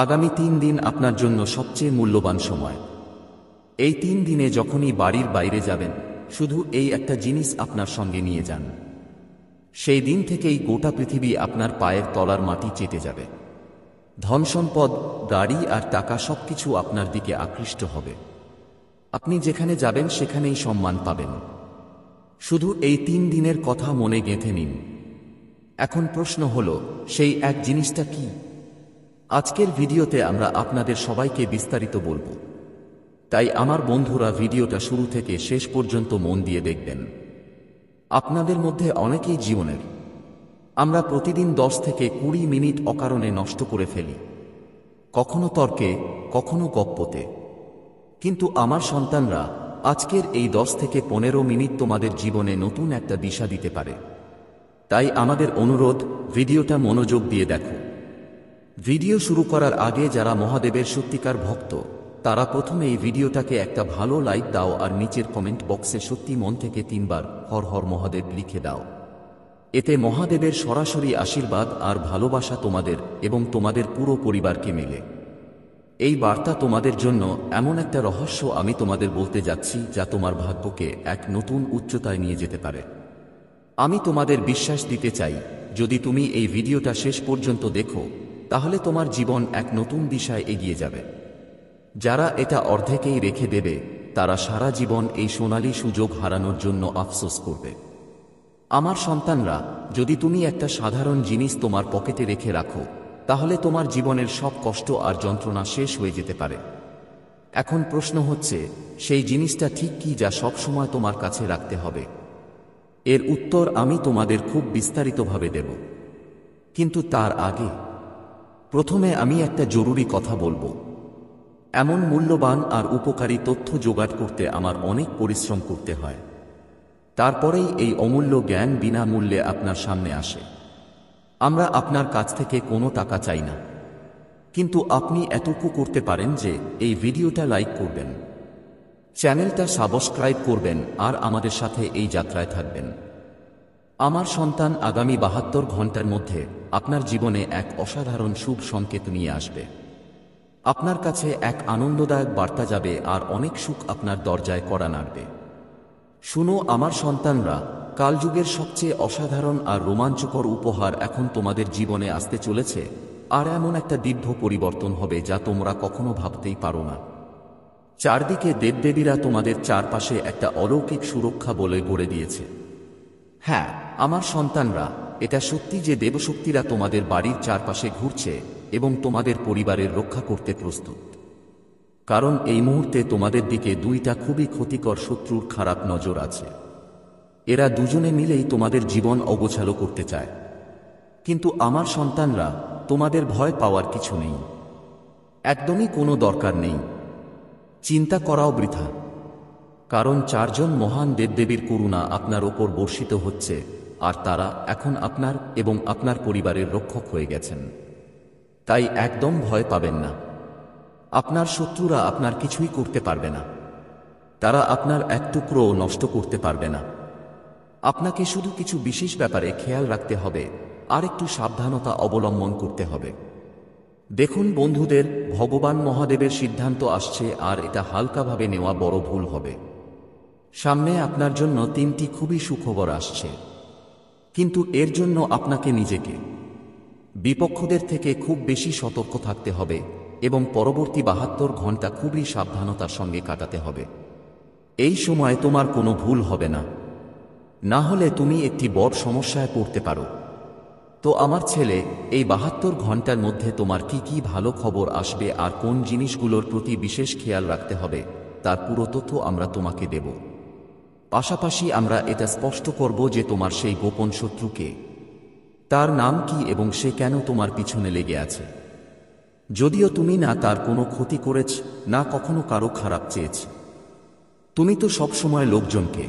আগামী 3 দিন আপনার জন্য সবচেয়ে মূল্যবান সময়। এই 3 দিনে যখনই বাড়ির বাইরে যাবেন, শুধু এই একটা জিনিস আপনার সঙ্গে নিয়ে যান। সেই দিন থেকেই গোটা পৃথিবী আপনার পায়ের তলার মাটি চেটে যাবে। ধনসম্পদ, গাড়ি আর টাকা সবকিছু আপনার দিকে আকৃষ্ট হবে। আপনি যেখানে যাবেন সেখানেই সম্মান পাবেন। শুধু এই 3 দিনের কথা মনে গেঁথে নিন। এখন প্রশ্ন হলো, সেই এক জিনিসটা কি? আজকের ভিডিওতে আমরা আপনাদের সবাইকে বিস্তারিত বলবো। তাই আমার বন্ধুরা ভিডিওটা শুরু থেকে শেষ পর্যন্ত মন দিয়ে দেখবেন। আপনাদের মধ্যে অনেকেই জীবনের আমরা প্রতিদিন 10 থেকে 20 মিনিট অকারণে নষ্ট করে ফেলি, কখনো তর্কে, কখনো গপ্পতে। কিন্তু আমার সন্তানরা, আজকের এই 10 থেকে 15 মিনিট তোমাদের জীবনে নতুন একটা দিশা দিতে পারে। তাই আমাদের অনুরোধ, ভিডিওটা মনোযোগ দিয়ে দেখো। ভিডিও শুরু করার আগে যারা মহাদেবের সত্যিকার ভক্ত, তারা প্রথমে এই ভিডিওটাকে একটা ভালো লাইক দাও আর নিচের কমেন্ট বক্সে সত্যি মন থেকে 3 বার হর হর মহাদেব লিখে দাও। এতে মহাদেবের সরাসরি আশীর্বাদ আর ভালোবাসা তোমাদের এবং তোমাদের পুরো পরিবারকে মেলে। এই বার্তা তোমাদের জন্য এমন একটা রহস্য আমি তোমাদের বলতে যাচ্ছি, যা তোমার ভাগ্যকে এক নতুন উচ্চতায় নিয়ে যেতে পারে। আমি তোমাদের বিশ্বাস দিতে চাই, যদি তুমি এই ভিডিওটা শেষ পর্যন্ত দেখো, তাহলে তোমার জীবন এক নতুন দিশায় এগিয়ে যাবে। যারা এটা অর্ধেকেই রেখে দেবে, তারা সারা জীবন এই সোনালী সুযোগ হারানোর জন্য আফসোস করবে। আমার সন্তানরা, যদি তুমি একটা সাধারণ জিনিস তোমার পকেটে রেখে রাখো, তাহলে তোমার জীবনের সব কষ্ট আর যন্ত্রণা শেষ হয়ে যেতে পারে। এখন প্রশ্ন হচ্ছে, সেই জিনিসটা ঠিক কি যা সব সময় তোমার কাছে রাখতে হবে? এর উত্তর আমি তোমাদের খুব বিস্তারিতভাবে দেব। কিন্তু তার আগে প্রথমে আমি একটা জরুরি কথা বলবো। এমন মূল্যবান আর উপকারী তথ্য জোগাড় করতে আমার অনেক পরিশ্রম করতে হয়। তারপরেই এই অমূল্য জ্ঞান বিনামূল্যে আপনার সামনে আসে। আমরা আপনার কাছ থেকে কোনো টাকা চাই না, কিন্তু আপনি এতটুকু করতে পারেন যে এই ভিডিওটা লাইক করবেন, চ্যানেলটা সাবস্ক্রাইব করবেন আর আমাদের সাথে এই যাত্রায় থাকবেন। আমার সন্তান আগামী 72 ঘন্টার মধ্যে আপনার জীবনে এক অসাধারণ শুভ সংকেত নিয়ে আসবে। আপনার কাছে এক আনন্দদায়ক বার্তা যাবে আর অনেক সুখ আপনার দরজায় কড়া নাড়বে। শুনো আমার সন্তানরা, কালযুগের সবচেয়ে অসাধারণ আর রোমাঞ্চকর উপহার এখন তোমাদের জীবনে আসতে চলেছে, আর এমন একটা দিব্য পরিবর্তন হবে যা তোমরা কখনো ভাবতেই পারো না। চারদিকে দেবদেবীরা তোমাদের চারপাশে একটা অলৌকিক সুরক্ষা বলে গড়ে দিয়েছে। হ্যাঁ, আমার সন্তানরা, এটা সত্যি যে দেবশক্তিরা তোমাদের বাড়ির চারপাশে ঘুরছে এবং তোমাদের পরিবারের রক্ষা করতে প্রস্তুত। কারণ এই মুহূর্তে তোমাদের দিকে 2টা খুবই ক্ষতিকর শত্রুর খারাপ নজর আছে। এরা দুজনে মিলেই তোমাদের জীবন অগোছালো করতে চায়। কিন্তু আমার সন্তানরা, তোমাদের ভয় পাওয়ার কিছু নেই। একদমই কোনো দরকার নেই। চিন্তা করাও বৃথা। কারণ 4 জন মহান দেবদেবীর করুণা আপনার ওপর বর্ষিত হচ্ছে, আর তারা এখন আপনার এবং আপনার পরিবারের রক্ষক হয়ে গেছেন। তাই একদম ভয় পাবেন না। আপনার শত্রুরা আপনার কিছুই করতে পারবে না। তারা আপনার এক টুকরোও নষ্ট করতে পারবে না। আপনাকে শুধু কিছু বিশেষ ব্যাপারে খেয়াল রাখতে হবে আর একটু সাবধানতা অবলম্বন করতে হবে। দেখুন বন্ধুদের, ভগবান মহাদেবের সিদ্ধান্ত আসছে, আর এটা হালকাভাবে নেওয়া বড় ভুল হবে। সামনে আপনার জন্য 3টি খুবই সুখবর আসছে, কিন্তু এর জন্য আপনাকে নিজেকে বিপক্ষদের থেকে খুব বেশি সতর্ক থাকতে হবে এবং পরবর্তী 72 ঘন্টা খুবই সাবধানতার সঙ্গে কাটাতে হবে। এই সময় তোমার কোনো ভুল হবে না, না হলে তুমি একটি বড় সমস্যায় পড়তে পারো। তো আমার ছেলে, এই 72 ঘন্টার মধ্যে তোমার কি কি ভালো খবর আসবে আর কোন জিনিসগুলোর প্রতি বিশেষ খেয়াল রাখতে হবে, তার পুরো তথ্য আমরা তোমাকে দেব। পাশাপাশি আমরা এটা স্পষ্ট করব যে তোমার সেই গোপন শত্রুকে, তার নাম কি এবং সে কেন তোমার পিছনে লেগে আছে। যদিও তুমি না তার কোনো ক্ষতি করেছ, না কখনো কারো খারাপ চেয়েছ। তুমি তো সবসময় লোকজনকে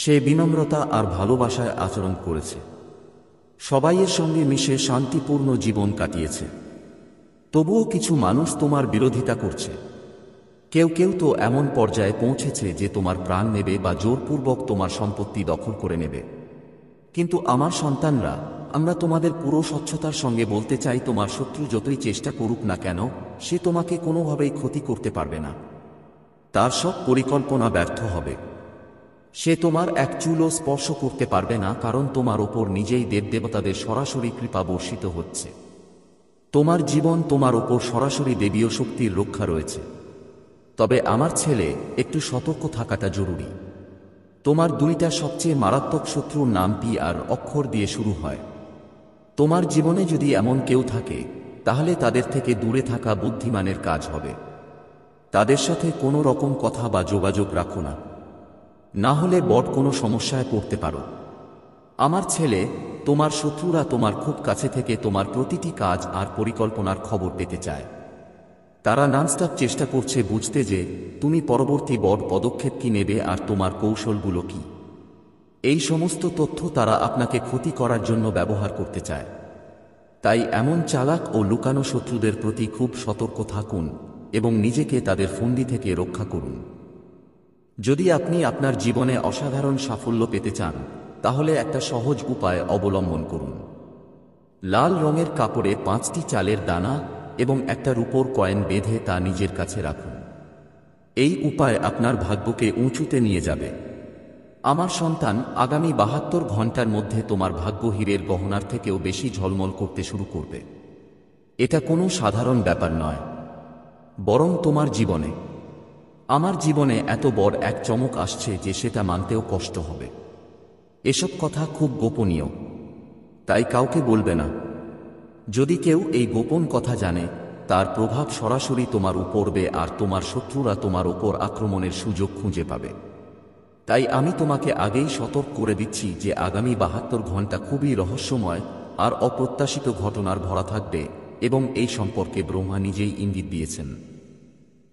সে বিনম্রতা আর ভালোবাসায় আচরণ করেছে। সবাইয়ের সঙ্গে মিশে শান্তিপূর্ণ জীবন কাটিয়েছে। তবুও কিছু মানুষ তোমার বিরোধিতা করছে। কেউ কেউ তো এমন পর্যায়ে পৌঁছেছে যে তোমার প্রাণ নেবে বা জোরপূর্বক তোমার সম্পত্তি দখল করে নেবে। কিন্তু আমার সন্তানরা, আমরা তোমাদের পুরো স্বচ্ছতার সঙ্গে বলতে চাই, তোমার শত্রু যতই চেষ্টা করুক না কেন, সে তোমাকে কোনোভাবেই ক্ষতি করতে পারবে না। তার সব পরিকল্পনা ব্যর্থ হবে। সে তোমার এক চুলও স্পর্শ করতে পারবে না, কারণ তোমার ওপর নিজেই দেবদেবতাদের সরাসরি কৃপা বর্ষিত হচ্ছে। তোমার জীবন, তোমার ওপর সরাসরি দেবীয় শক্তির রক্ষা রয়েছে। তবে আমার ছেলে, একটু সতর্ক থাকাটা জরুরি। তোমার দুইটা সবচেয়ে মারাত্মক শত্রুর নাম পি আর অক্ষর দিয়ে শুরু হয়। তোমার জীবনে যদি এমন কেউ থাকে, তাহলে তাদের থেকে দূরে থাকা বুদ্ধিমানের কাজ হবে। তাদের সাথে কোনো রকম কথা বা যোগাযোগ রাখো না, না হলে বড় কোনো সমস্যায় পড়তে পারো। আমার ছেলে, তোমার শত্রুরা তোমার খুব কাছে থেকে তোমার প্রতিটি কাজ আর পরিকল্পনার খবর পেতে চায়। তারা ননস্টপ চেষ্টা করছে বুঝতে যে তুমি পরবর্তী বড় পদক্ষেপ কি নেবে আর তোমার কৌশলগুলো কি। এই সমস্ত তথ্য তারা আপনাকে ক্ষতি করার জন্য ব্যবহার করতে চায়। তাই এমন চালাক ও লুকানো শত্রুদের প্রতি খুব সতর্ক থাকুন এবং নিজেকে তাদের ফন্দি থেকে রক্ষা করুন। যদি আপনি আপনার জীবনে অসাধারণ সাফল্য পেতে চান, তাহলে একটা সহজ উপায় অবলম্বন করুন। লাল রঙের কাপড়ে 5টি চালের দানা এবং একটা রূপোর কয়েন বেঁধে তা নিজের কাছে রাখুন। এই উপায় আপনার ভাগ্যকে উঁচুতে নিয়ে যাবে। আমার সন্তান, আগামী 72 ঘন্টার মধ্যে তোমার ভাগ্য হীরের গহনার থেকেও বেশি ঝলমল করতে শুরু করবে। এটা কোনো সাধারণ ব্যাপার নয়, বরং তোমার জীবনে, আমার জীবনে এত বড় এক চমক আসছে যে সেটা মানতেও কষ্ট হবে। এসব কথা খুব গোপনীয়, তাই কাউকে বলবে না। যদি কেউ এই গোপন কথা জানে, তার প্রভাব সরাসরি তোমার উপর পড়বে আর তোমার শত্রুরা তোমার ওপর আক্রমণের সুযোগ খুঁজে পাবে। তাই আমি তোমাকে আগেই সতর্ক করে দিচ্ছি যে আগামী 72 ঘন্টা খুবই রহস্যময় আর অপ্রত্যাশিত ঘটনার ভরা থাকবে, এবং এই সম্পর্কে ব্রহ্মা নিজেই ইঙ্গিত দিয়েছেন।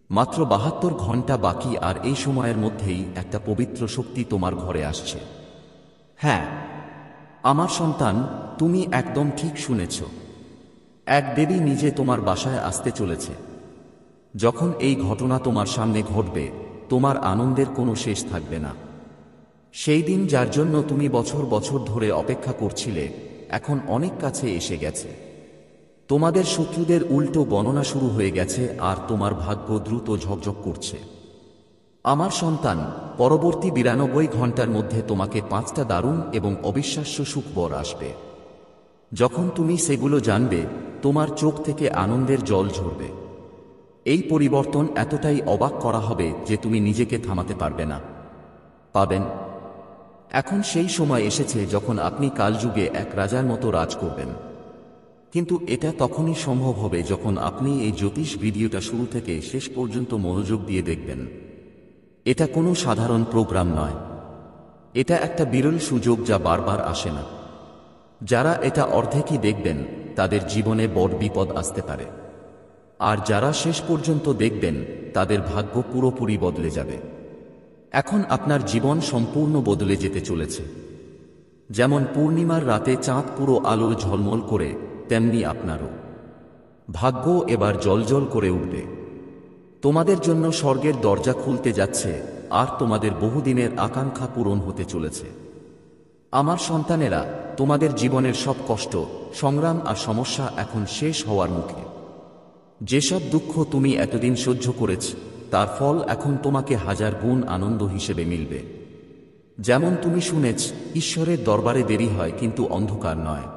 মাত্র 72 ঘন্টা বাকি, আর এই সময়ের মধ্যেই একটা পবিত্র শক্তি তোমার ঘরে আসছে। হ্যাঁ, আমার সন্তান, তুমি একদম ঠিক শুনেছ। এক দেবী নিজে তোমার বাসায় আসতে চলেছে। যখন এই ঘটনা তোমার সামনে ঘটবে, তোমার আনন্দের কোনো শেষ থাকবে না। সেই দিন যার জন্য তুমি বছর বছর ধরে অপেক্ষা করছিলে, এখন অনেক কাছে এসে গেছে। তোমাদের শত্রুদের উল্টো গণনা শুরু হয়ে গেছে আর তোমার ভাগ্য দ্রুত ঝকঝক করছে। আমার সন্তান, পরবর্তী 92 ঘন্টার মধ্যে তোমাকে 5টা দারুণ এবং অবিশ্বাস্য সুখবর আসবে। যখন তুমি সেগুলো জানবে, তোমার চোখ থেকে আনন্দের জল ঝরবে। এই পরিবর্তন এতটাই অবাক করা হবে যে তুমি নিজেকে থামাতে পারবে না। পাবেন। এখন সেই সময় এসেছে যখন আপনি কালযুগে এক রাজার মতো রাজ করবেন। কিন্তু এটা তখনই সম্ভব হবে যখন আপনি এই জ্যোতিষ ভিডিওটা শুরু থেকে শেষ পর্যন্ত মনোযোগ দিয়ে দেখবেন। এটা কোনো সাধারণ প্রোগ্রাম নয়, এটা একটা বিরল সুযোগ যা বারবার আসে না। যারা এটা অর্ধেকই দেখবেন, তাদের জীবনে বড় বিপদ আসতে পারে। আর যারা শেষ পর্যন্ত দেখবেন, তাদের ভাগ্য পুরোপুরি বদলে যাবে। এখন আপনার জীবন সম্পূর্ণ বদলে যেতে চলেছে। যেমন পূর্ণিমার রাতে চাঁদ পুরো আলোর ঝলমল করে, তেমনি আপনারও ভাগ্য এবার জ্বলজ্বল করে উঠবে। তোমাদের জন্য স্বর্গের দরজা খুলতে যাচ্ছে, আর তোমাদের বহুদিনের আকাঙ্ক্ষা পূরণ হতে চলেছে। আমার সন্তানেরা, তোমাদের জীবনের সব কষ্ট, সংগ্রাম আর সমস্যা এখন শেষ হওয়ার মুখে। যেসব দুঃখ তুমি এতদিন সহ্য করেছ, তার ফল এখন তোমাকে হাজার গুণ আনন্দ হিসেবে মিলবে। যেমন তুমি শুনেছ, ঈশ্বরের দরবারে দেরি হয় কিন্তু অন্ধকার নয়।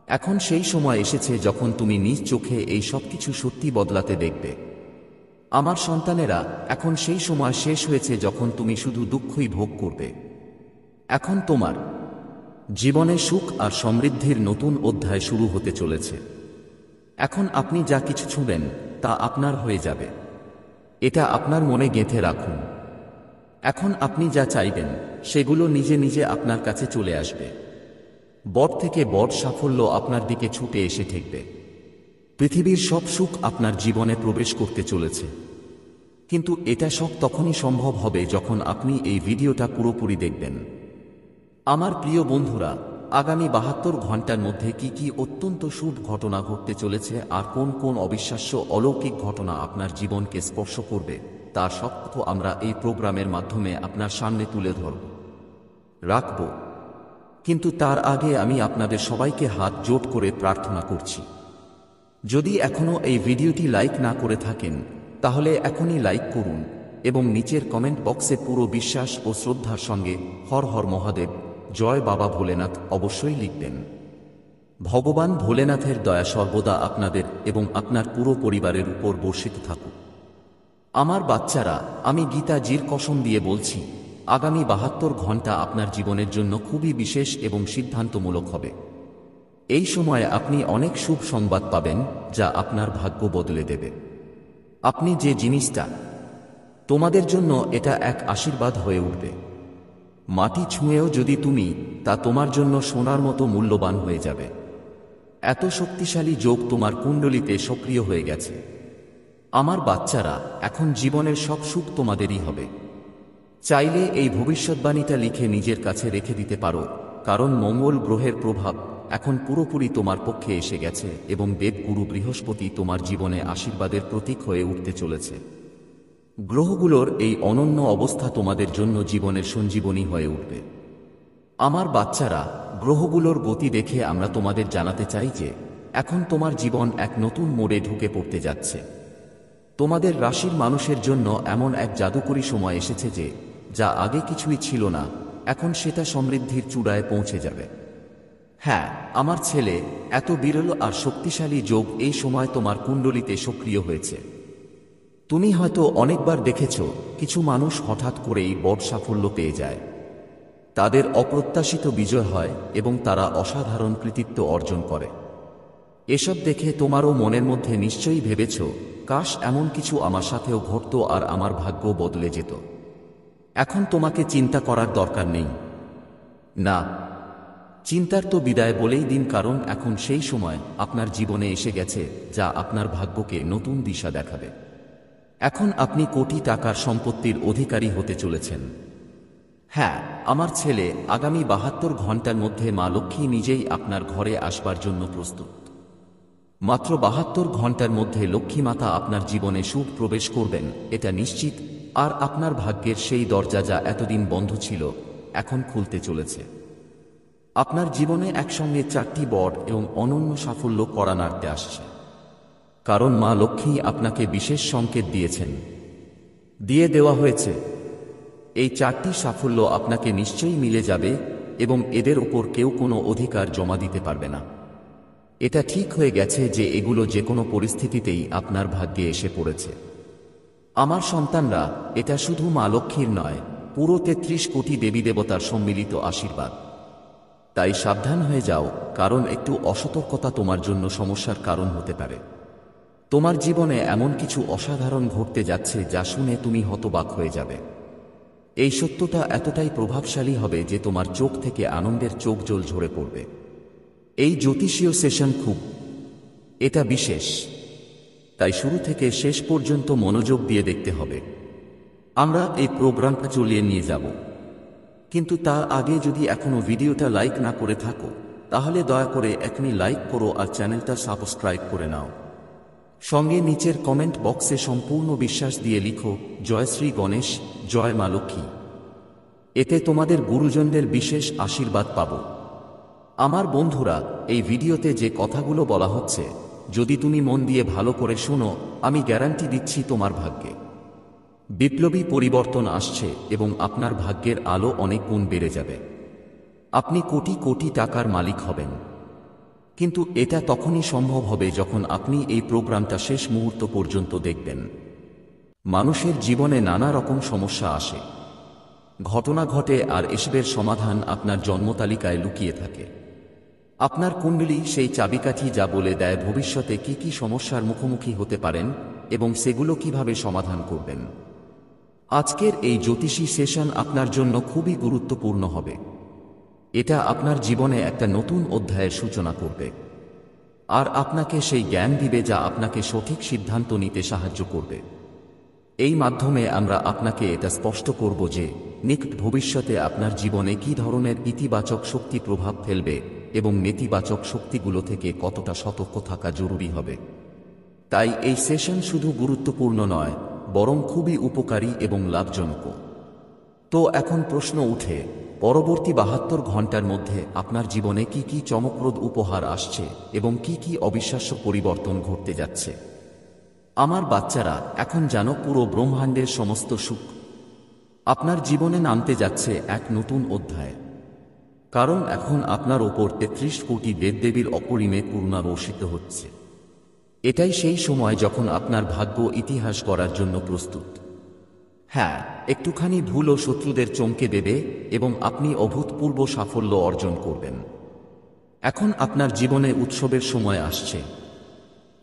এখন সেই সময় এসেছে যখন তুমি নিজ চোখে এই সব কিছু সত্যি বদলাতে দেখবে। আমার সন্তানেরা, এখন সেই সময় শেষ হয়েছে যখন তুমি শুধু দুঃখই ভোগ করবে। এখন তোমার জীবনে সুখ আর সমৃদ্ধির নতুন অধ্যায় শুরু হতে চলেছে। এখন আপনি যা কিছু ছুঁবেন, তা আপনার হয়ে যাবে। এটা আপনার মনে গেঁথে রাখুন। এখন আপনি যা চাইবেন, সেগুলো নিজে নিজে আপনার কাছে চলে আসবে। বড় থেকে বড় সাফল্য আপনার দিকে ছুটে এসে ঠেকবে। পৃথিবীর সব সুখ আপনার জীবনে প্রবেশ করতে চলেছে। কিন্তু এটা সব তখনই সম্ভব হবে যখন আপনি এই ভিডিওটা পুরোপুরি দেখবেন। আমার প্রিয় বন্ধুরা, আগামী 72 ঘন্টার মধ্যে কি কি অত্যন্ত শুভ ঘটনা ঘটতে চলেছে আর কোন কোন অবিশ্বাস্য অলৌকিক ঘটনা আপনার জীবনকে স্পর্শ করবে, তার সব তথ্য আমরা এই প্রোগ্রামের মাধ্যমে আপনার সামনে তুলে রাখব। কিন্তু তার আগে আমি আপনাদের সবাইকে হাত জোড় করে প্রার্থনা করছি, যদি এখনও এই ভিডিওটি লাইক না করে থাকেন তাহলে এখনই লাইক করুন এবং নিচের কমেন্ট বক্সে পুরো বিশ্বাস ও শ্রদ্ধার সঙ্গে হর হর মহাদেব, জয় বাবা ভোলেনাথ অবশ্যই লিখবেন। ভগবান ভোলেনাথের দয়া সর্বদা আপনাদের এবং আপনার পুরো পরিবারের উপর বর্ষিত থাকুক। আমার বাচ্চারা, আমি গীতাজির কসম দিয়ে বলছি, আগামী 72 ঘন্টা আপনার জীবনের জন্য খুবই বিশেষ এবং সিদ্ধান্তমূলক হবে। এই সময়ে আপনি অনেক শুভ সংবাদ পাবেন যা আপনার ভাগ্য বদলে দেবে। আপনি যে জিনিসটা, তোমাদের জন্য এটা এক আশীর্বাদ হয়ে উঠবে। মাটি ছুঁয়েও যদি তুমি, তা তোমার জন্য সোনার মতো মূল্যবান হয়ে যাবে। এত শক্তিশালী যোগ তোমার কুণ্ডলিতে সক্রিয় হয়ে গেছে। আমার বাচ্চারা, এখন জীবনের সব সুখ তোমাদেরই হবে। চাইলে এই ভবিষ্যৎবাণীটা লিখে নিজের কাছে রেখে দিতে পারো, কারণ মঙ্গল গ্রহের প্রভাব এখন পুরোপুরি তোমার পক্ষে এসে গেছে এবং দেবগুরু বৃহস্পতি তোমার জীবনে আশীর্বাদের প্রতীক হয়ে উঠতে চলেছে। গ্রহগুলোর এই অনন্য অবস্থা তোমাদের জন্য জীবনের সঞ্জীবনী হয়ে উঠবে। আমার বাচ্চারা, গ্রহগুলোর গতি দেখে আমরা তোমাদের জানাতে চাই যে এখন তোমার জীবন এক নতুন মোড়ে ঢুকে পড়তে যাচ্ছে। তোমাদের রাশির মানুষের জন্য এমন এক জাদুকরী সময় এসেছে যে যা আগে কিছুই ছিল না, এখন সেটা সমৃদ্ধির চূড়ায় পৌঁছে যাবে। হ্যাঁ, আমার ছেলে, এত বিরল আর শক্তিশালী যোগ এই সময় তোমার কুণ্ডলিতে সক্রিয় হয়েছে। তুমি হয়তো অনেকবার দেখেছ, কিছু মানুষ হঠাৎ করেই বড় সাফল্য পেয়ে যায়। তাদের অপ্রত্যাশিত বিজয় হয় এবং তারা অসাধারণ কৃতিত্ব অর্জন করে। এসব দেখে তোমারও মনের মধ্যে নিশ্চয়ই ভেবেছ, কাশ এমন কিছু আমার সাথেও ঘটত আর আমার ভাগ্য বদলে যেত। এখন তোমাকে চিন্তা করার দরকার নেই। না, চিন্তার তো বিদায় বলেই দিন, কারণ এখন সেই সময় আপনার জীবনে এসে গেছে যা আপনার ভাগ্যকে নতুন দিশা দেখাবে। এখন আপনি কোটি টাকার সম্পত্তির অধিকারী হতে চলেছেন। হ্যাঁ, আমার ছেলে, আগামী 72 ঘন্টার মধ্যে মা লক্ষ্মী নিজেই আপনার ঘরে আসবার জন্য প্রস্তুত। মাত্র 72 ঘন্টার মধ্যে লক্ষ্মী মাতা আপনার জীবনে শুভ প্রবেশ করবেন, এটা নিশ্চিত। আর আপনার ভাগ্যের সেই দরজা যা এতদিন বন্ধ ছিল, এখন খুলতে চলেছে। আপনার জীবনে একসঙ্গে 4টি বড় এবং অনন্য সাফল্য কড়া নাড়তে আসছে, কারণ মা লক্ষ্মী আপনাকে বিশেষ সংকেত দিয়ে দেওয়া হয়েছে। এই 4টি সাফল্য আপনাকে নিশ্চয়ই মিলে যাবে এবং এদের ওপর কেউ কোনো অধিকার জমা দিতে পারবে না। এটা ঠিক হয়ে গেছে যে এগুলো যে কোনো পরিস্থিতিতেই আপনার ভাগ্যে এসে পড়েছে। আমার সন্তানরা, এটা শুধু মা লক্ষ্মীর নয়, পুরো 33 কোটি দেবী দেবতার সম্মিলিত আশীর্বাদ। তাই সাবধান হয়ে যাও, কারণ একটু অসতর্কতা তোমার জন্য সমস্যার কারণ হতে পারে। তোমার জীবনে এমন কিছু অসাধারণ ঘটতে যাচ্ছে যা শুনে তুমি হতবাক হয়ে যাবে। এই সত্যটা এতটাই প্রভাবশালী হবে যে তোমার চোখ থেকে আনন্দের চোখ জল ঝরে পড়বে। এই জ্যোতিষীয় সেশন এটা বিশেষ, তাই শুরু থেকে শেষ পর্যন্ত মনোযোগ দিয়ে দেখতে হবে। আমরা এই প্রোগ্রামটা চালিয়ে নিয়ে যাব, কিন্তু তার আগে যদি এখনো ভিডিওটা লাইক না করে থাকো তাহলে দয়া করে এখনই লাইক করো আর চ্যানেলটা সাবস্ক্রাইব করে নাও। সঙ্গে নিচের কমেন্ট বক্সে সম্পূর্ণ বিশ্বাস দিয়ে লিখো, জয় শ্রী গণেশ, জয় মা লক্ষ্মী। এতে তোমাদের গুরুজনদের বিশেষ আশীর্বাদ পাবো। আমার বন্ধুরা, এই ভিডিওতে যে কথাগুলো বলা হচ্ছে, যদি তুমি মন দিয়ে ভালো করে শোনো, আমি গ্যারান্টি দিচ্ছি তোমার ভাগ্যে বিপ্লবী পরিবর্তন আসছে এবং আপনার ভাগ্যের আলো অনেক গুণ বেড়ে যাবে। আপনি কোটি কোটি টাকার মালিক হবেন। কিন্তু এটা তখনই সম্ভব হবে যখন আপনি এই প্রোগ্রামটা শেষ মুহূর্ত পর্যন্ত দেখবেন। মানুষের জীবনে নানা রকম সমস্যা আসে, ঘটনা ঘটে, আর এসবের সমাধান আপনার জন্মতালিকায় লুকিয়ে থাকে। আপনার কুণ্ডলী সেই চাবিকাঠি যা বলে দেয় ভবিষ্যতে কি কি সমস্যার মুখোমুখি হতে পারেন এবং সেগুলো কিভাবে সমাধান করবেন। আজকের এই জ্যোতিষী সেশন আপনার জন্য খুবই গুরুত্বপূর্ণ হবে। এটা আপনার জীবনে একটা নতুন অধ্যায়ের সূচনা করবে আর আপনাকে সেই জ্ঞান দিবে যা আপনাকে সঠিক সিদ্ধান্ত নিতে সাহায্য করবে। এই মাধ্যমে আমরা আপনাকে এটা স্পষ্ট করব যে নিকট ভবিষ্যতে আপনার জীবনে কী ধরনের ইতিবাচক শক্তি প্রভাব ফেলবে এবং নেতিবাচক শক্তিগুলো থেকে কতটা সতর্ক থাকা জরুরি হবে। তাই এই সেশন শুধু গুরুত্বপূর্ণ নয়, বরং খুবই উপকারী এবং লাভজনক। তো এখন প্রশ্ন উঠে, পরবর্তী 72 ঘন্টার মধ্যে আপনার জীবনে কি কি চমকপ্রদ উপহার আসছে এবং কি কি অবিশ্বাস্য পরিবর্তন ঘটতে যাচ্ছে। আমার বাচ্চারা, এখন জানো পুরো ব্রহ্মাণ্ডের সমস্ত সুখ আপনার জীবনে নামতে যাচ্ছে এক নতুন অধ্যায়। কারণ এখন আপনার ওপর 33 কোটি দেবদেবীর অপরিমেয় করুণা বর্ষিত হচ্ছে। এটাই সেই সময় যখন আপনার ভাগ্য ইতিহাস গড়ার জন্য প্রস্তুত। হ্যাঁ, একটুখানি ভুলও শত্রুদের চমকে দেবে এবং আপনি অভূতপূর্ব সাফল্য অর্জন করবেন। এখন আপনার জীবনে উৎসবের সময় আসছে।